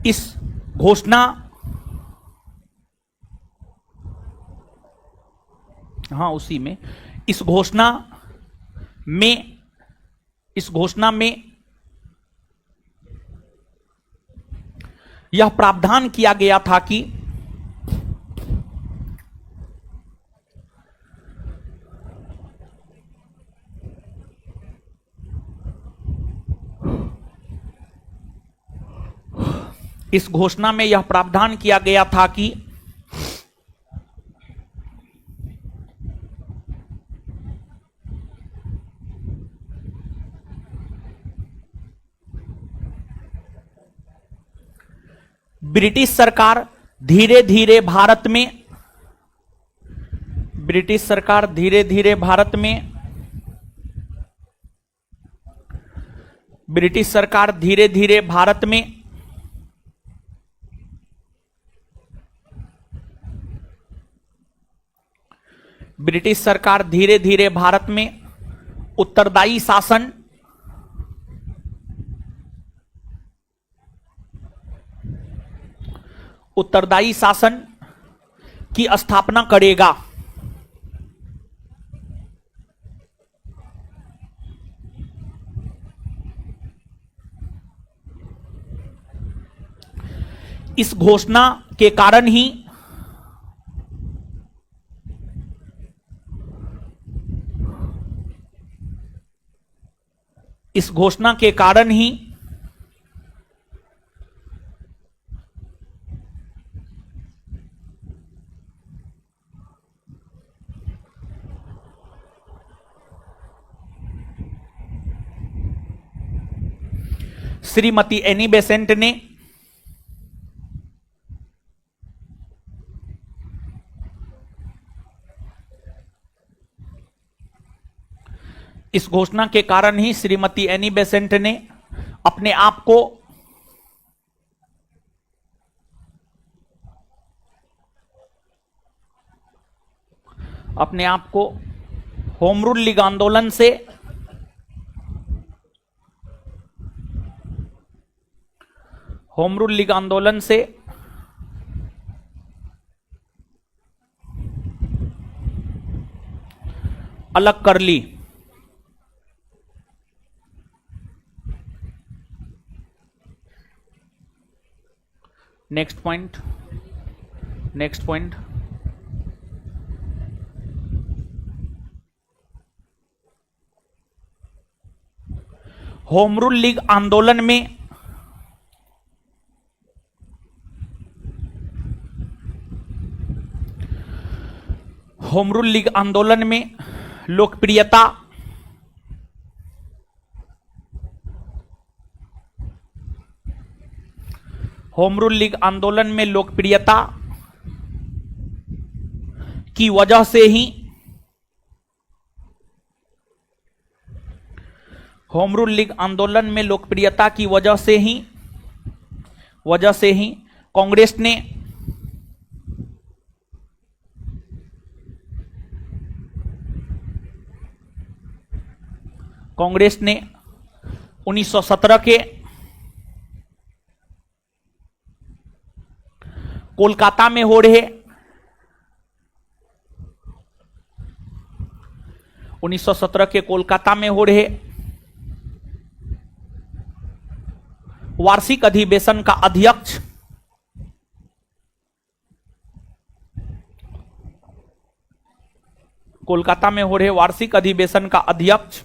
इस घोषणा उसी में इस घोषणा में यह प्रावधान किया गया था कि इस घोषणा में यह प्रावधान किया गया था कि ब्रिटिश सरकार धीरे धीरे भारत में उत्तरदायी शासन उत्तरदायी शासन की स्थापना करेगा। इस घोषणा के कारण ही इस घोषणा के कारण ही श्रीमती एनी बेसेंट ने इस घोषणा के कारण ही श्रीमती एनी बेसेंट ने अपने आप को होम रूल लीग आंदोलन से अलग कर ली। Next point home rule league आंदोलन में लोकप्रियता होम रूल लीग आंदोलन में लोकप्रियता की वजह से ही होम रूल लीग आंदोलन में लोकप्रियता की वजह से ही कांग्रेस ने कांग्रेस ने 1917 के कोलकाता में हो रहे 1917 के कोलकाता में हो रहे वार्षिक अधिवेशन का अध्यक्ष कोलकाता में हो रहे वार्षिक अधिवेशन का अध्यक्ष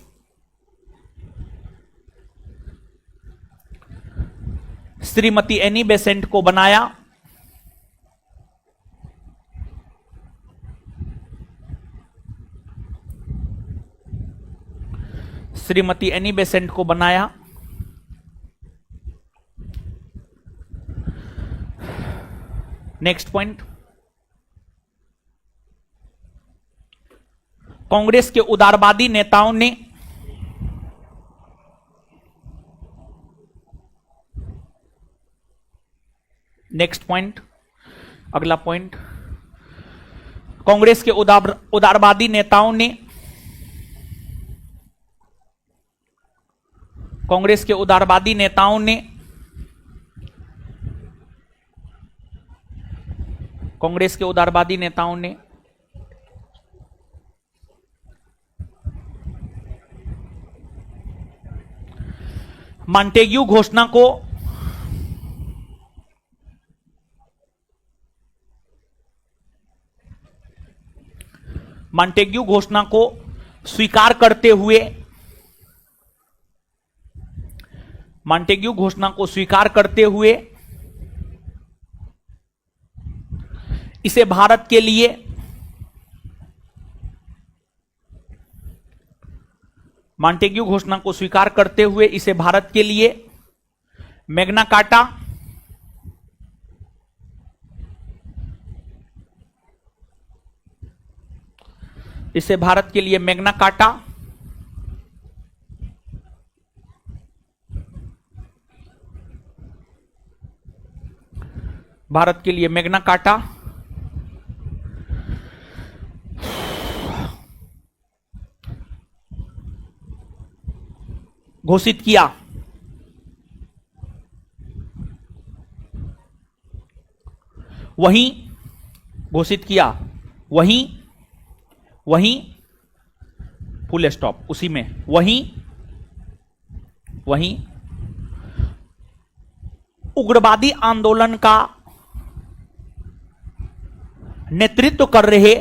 श्रीमती एनी बेसेंट को बनाया। श्रीमती एनी बेसेंट को बनाया। नेक्स्ट पॉइंट, कांग्रेस के उदारवादी नेताओं ने नेक्स्ट पॉइंट, अगला पॉइंट, कांग्रेस के उदारवादी नेताओं ने कांग्रेस के उदारवादी नेताओं ने कांग्रेस के उदारवादी नेताओं ने मॉन्टेग्यू घोषणा को स्वीकार करते हुए इसे भारत के लिए मॉन्टेग्यू घोषणा को स्वीकार करते हुए इसे भारत के लिए मैग्ना कार्टा घोषित किया। वहीं घोषित किया, वहीं वहीं फुल स्टॉप, उसी में वहीं वहीं उग्रवादी आंदोलन का नेतृत्व कर रहे,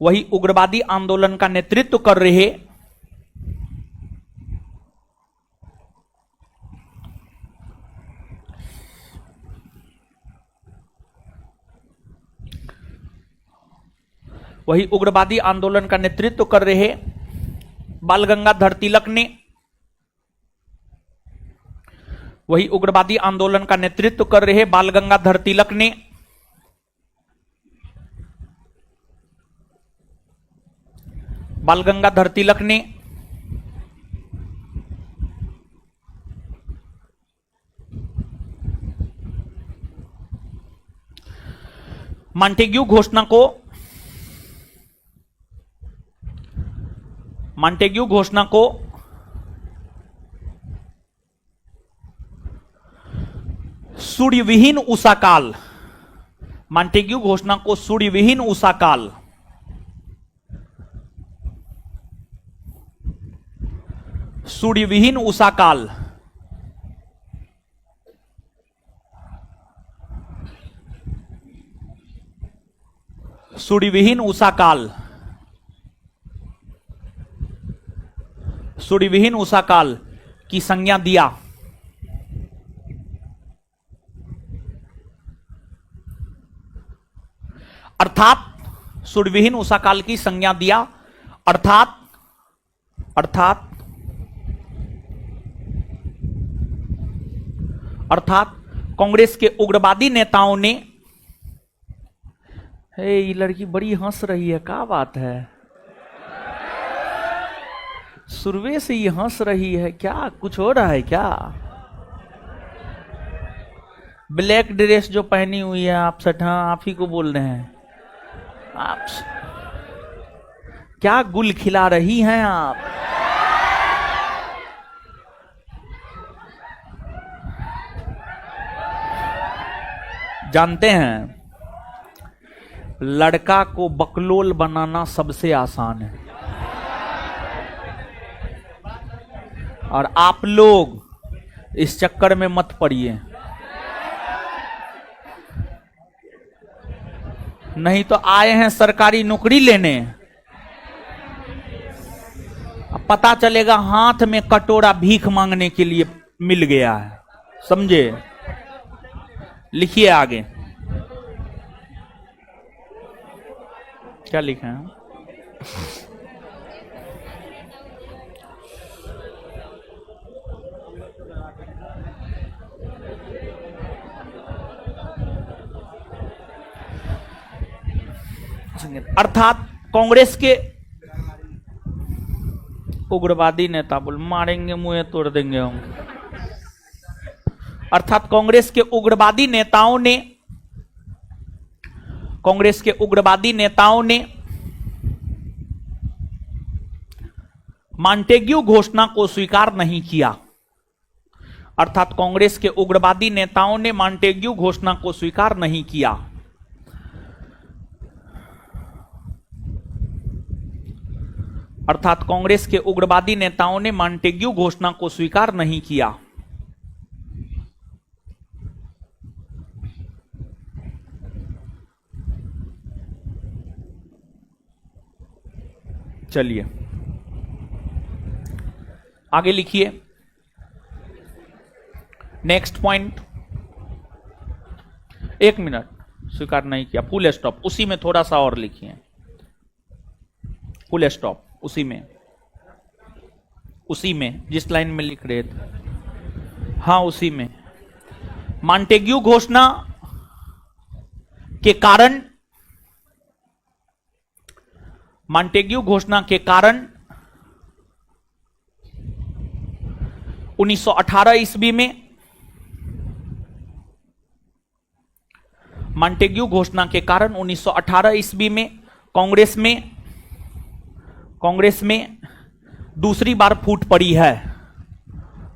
वही उग्रवादी आंदोलन का नेतृत्व कर रहे वही उग्रवादी आंदोलन का नेतृत्व कर रहे बाल गंगाधर तिलक ने, वही उग्रवादी आंदोलन का नेतृत्व कर रहे बाल गंगाधर तिलक ने बाल गंगाधर तिलक ने मॉन्टेग्यू घोषणा को सूर्यविहीन उषा काल, मॉन्टेग्यू घोषणा को सूर्यविहीन उषा काल, सूर्यविहीन उषा काल, सूर्यविहीन उषा काल, सूर्यविहीन उषा काल की संज्ञा दिया। अर्थात सूर्यविहीन उषा काल की संज्ञा दिया, अर्थात कांग्रेस के उग्रवादी नेताओं ने, ये लड़की बड़ी हंस रही है, क्या बात है, सुरवे से ये हंस रही है, क्या कुछ हो रहा है क्या? ब्लैक ड्रेस जो पहनी हुई है आप सठ, हाँ आप ही को बोल रहे हैं आप, क्या गुल खिला रही हैं आप? जानते हैं लड़का को बकलोल बनाना सबसे आसान है, और आप लोग इस चक्कर में मत पड़िए, नहीं तो आए हैं सरकारी नौकरी लेने, अब पता चलेगा हाथ में कटोरा भीख मांगने के लिए मिल गया है, समझे? लिखिए आगे क्या लिखा है। अर्थात कांग्रेस के उग्रवादी नेता, बोल मारेंगे मुंह तोड़ देंगे हम, अर्थात कांग्रेस के उग्रवादी नेताओं ने मॉन्टेग्यू घोषणा को स्वीकार नहीं किया, अर्थात कांग्रेस के उग्रवादी नेताओं ने मॉन्टेग्यू घोषणा को स्वीकार नहीं किया। अर्थात कांग्रेस के उग्रवादी नेताओं ने मॉन्टेग्यू घोषणा को स्वीकार नहीं किया। चलिए आगे लिखिए, नेक्स्ट पॉइंट। एक मिनट, स्वीकार नहीं किया, फुल स्टॉप, उसी में थोड़ा सा और लिखिए, फुल स्टॉप उसी में जिस लाइन में लिख रहे थे, हाँ उसी में। मॉन्टेग्यू घोषणा के कारण 1918 ईस्वी में, मॉन्टेग्यू घोषणा के कारण 1918 ईस्वी में कांग्रेस में दूसरी बार फूट पड़ी है,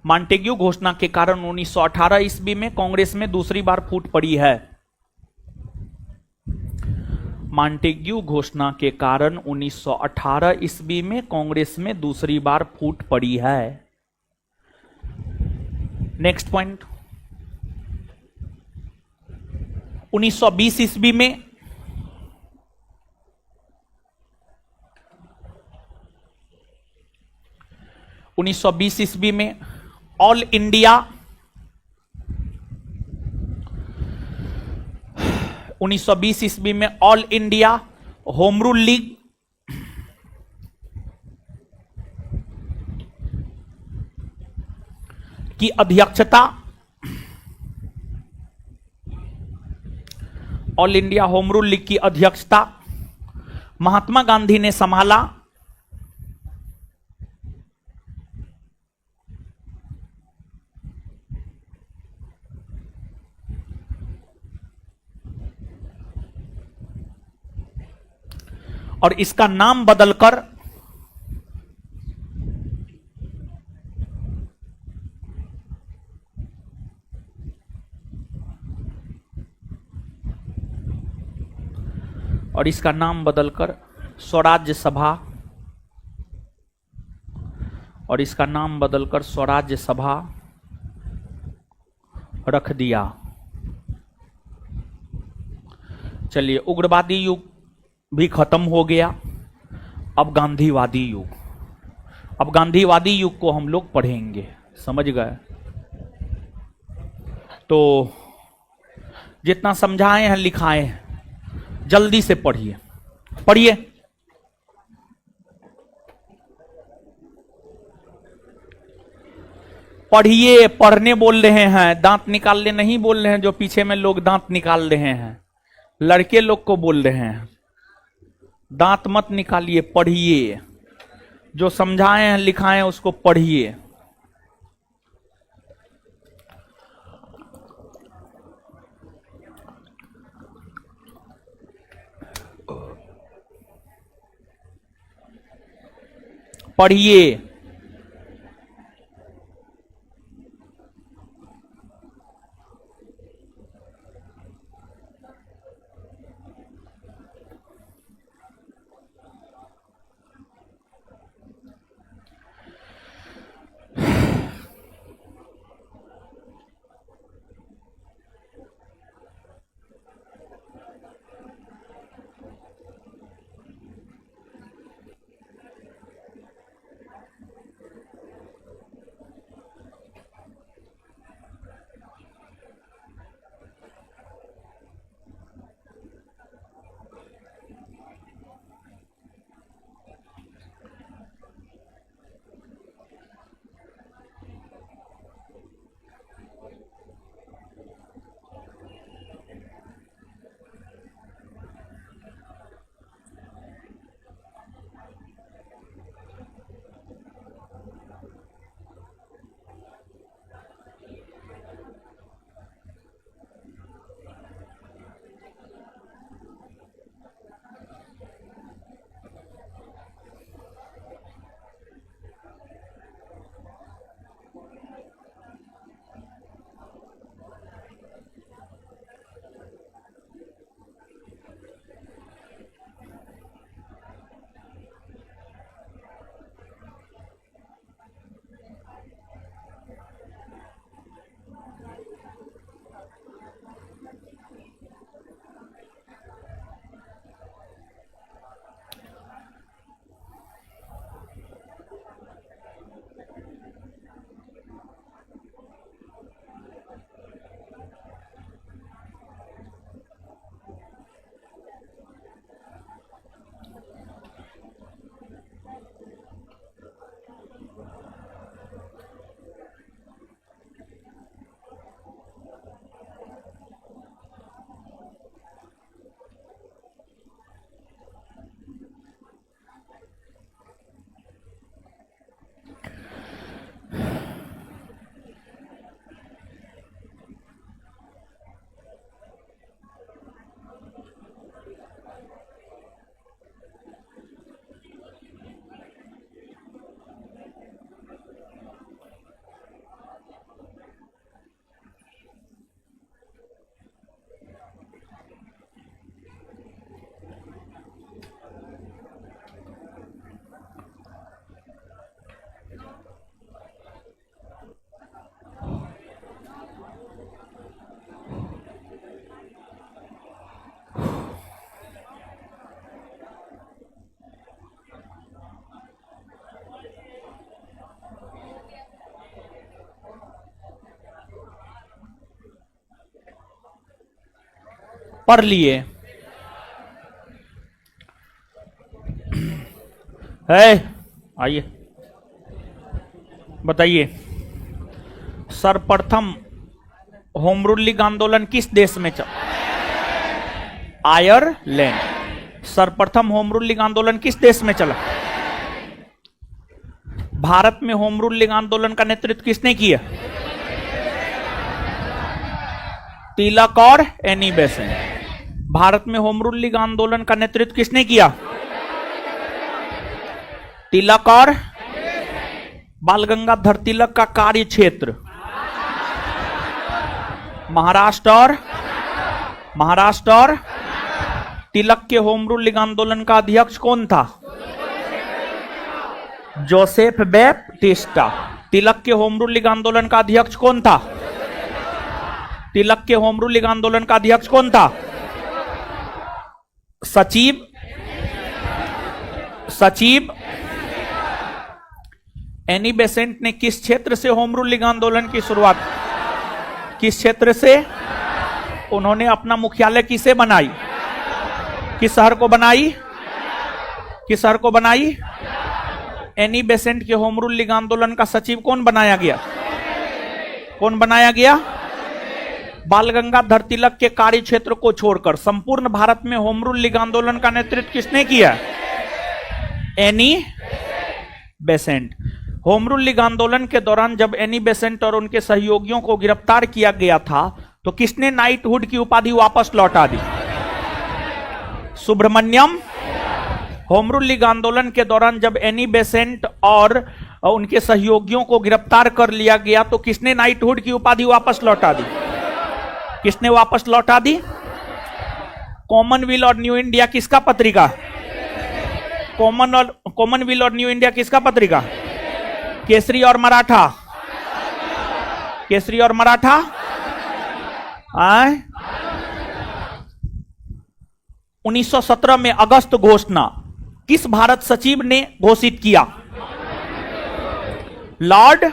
मॉन्टेग्यू घोषणा के कारण 1918 ईस्वी में कांग्रेस में दूसरी बार फूट पड़ी है। मॉन्टेग्यू घोषणा के कारण 1918 ईस्वी में कांग्रेस में दूसरी बार फूट पड़ी है। नेक्स्ट पॉइंट, 1920 ईस्वी में ऑल इंडिया 1920 ईस्वी में all India home rule league की अध्यक्षता, all India home rule league की अध्यक्षता महात्मा गांधी ने संभाला। और इसका नाम बदलकर स्वराज्य सभा, और इसका नाम बदलकर स्वराज्य सभा रख दिया। चलिए, उग्रवादी युग भी खत्म हो गया। अब गांधीवादी युग, अब गांधीवादी युग को हम लोग पढ़ेंगे, समझ गए? तो जितना समझाए हैं लिखाए हैं, जल्दी से पढ़िए, पढ़िए। पढ़िए, पढ़ने बोल रहे हैं, दांत निकालने नहीं बोल रहे हैं। जो पीछे में लोग दांत निकाल रहे हैं, लड़के लोग को बोल रहे हैं, दांत मत निकालिए, पढ़िए। जो समझाए हैं लिखाए हैं उसको पढ़िए। पढ़िए। पढ़ लिए है? आइए बताइए, सर्वप्रथम होम रूल लीग आंदोलन किस देश में चला? आयरलैंड। सर्वप्रथम होम रूल लीग आंदोलन किस देश में चला? भारत में होम रूल लीग आंदोलन का नेतृत्व किसने किया? तिलक और एनी बेसेंट। भारत में होम रूल लीग आंदोलन का नेतृत्व किसने किया? तिलक और बाल गंगाधर तिलक का कार्य क्षेत्र महाराष्ट्र और तिलक के होम रूल लीग आंदोलन का अध्यक्ष कौन था? Joseph Baptista. तिलक के होम रूल लीग आंदोलन का अध्यक्ष कौन था? तिलक के होम रूल लीग आंदोलन का अध्यक्ष कौन था? सचिव एनी बेसेंट ने किस क्षेत्र से होम रूल लीग आंदोलन की शुरुआत? किस क्षेत्र से? उन्होंने अपना मुख्यालय किसे बनाई? किस शहर को बनाई? किस शहर को बनाई? एनी बेसेंट के होम रूल लीग आंदोलन का सचिव कौन बनाया गया? कौन बनाया गया? बाल गंगाधर तिलक के कार्य क्षेत्र को छोड़कर संपूर्ण भारत में होम रूल लीग आंदोलन का नेतृत्व किसने किया? Annie Besant. Home rule league आंदोलन के दौरान जब एनी बेसेंट और उनके सहयोगियों को गिरफ्तार किया गया था तो किसने नाइटहुड की उपाधि वापस लौटा दी? सुब्रमण्यम। होम रूल लीग आंदोलन के दौरान जब एनी बेसेंट और उनके सहयोगियों को गिरफ्तार कर लिया गया तो किसने नाइटहुड की उपाधि वापस लौटा दी? किसने वापस लौटा दी? कॉमनवेल्थ और न्यू इंडिया किसका पत्रिका? कॉमनवेल्थ और न्यू इंडिया किसका पत्रिका? केसरी और मराठा। केसरी और मराठा। 1917 में अगस्त घोषणा किस भारत सचिव ने घोषित किया? लॉर्ड।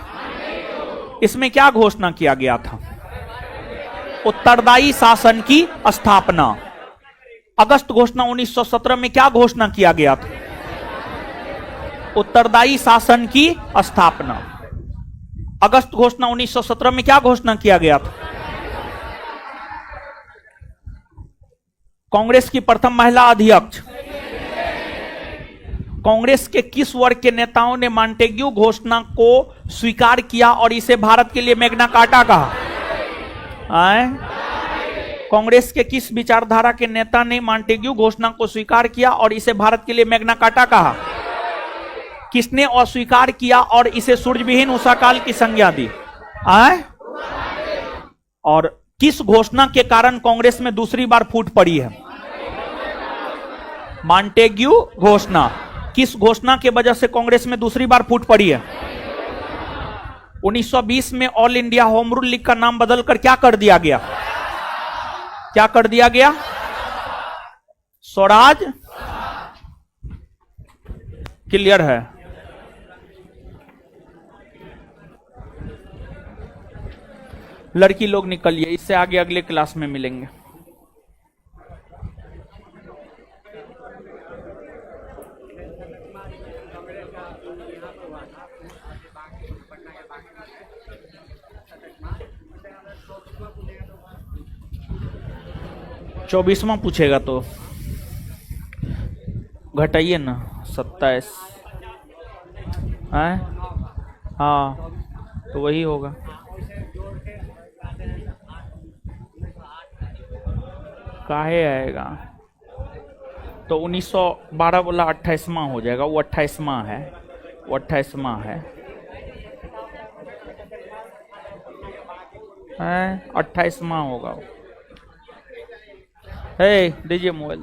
इसमें क्या घोषणा किया गया था? उत्तरदायी शासन की स्थापना। अगस्त घोषणा 1917 में क्या घोषणा किया गया था? उत्तरदायी शासन की स्थापना। अगस्त घोषणा 1917 में क्या घोषणा किया गया था? कांग्रेस की प्रथम महिला अध्यक्ष। कांग्रेस के किस वर्ग के नेताओं ने मॉन्टेग्यू घोषणा को स्वीकार किया और इसे भारत के लिए मैग्ना कार्टा कहा? कांग्रेस के किस विचारधारा के नेता ने मॉन्टेग्यू घोषणा को स्वीकार किया और इसे भारत के लिए मैग्ना कार्टा कहा? किसने अस्वीकार किया और इसे सूर्यविहीन उषा काल की संज्ञा दी? और किस घोषणा के कारण कांग्रेस में दूसरी बार फूट पड़ी है? मॉन्टेग्यू घोषणा। किस घोषणा के वजह से कांग्रेस में दूसरी बार फूट पड़ी है? 1920 में all India home rule league का नाम बदलकर क्या कर दिया गया? क्या कर दिया गया? स्वराज। क्लियर है? लड़की लोग निकलिए, इससे आगे अगले क्लास में मिलेंगे। चौबीसवां पूछेगा तो घटाइए ना, 27। हाँ तो वही होगा। काहे आएगा तो 1912 बोला 28वां हो जाएगा, वो 28वां है, वो 28वां है, 28वां होगा। दीजिए मोबाइल।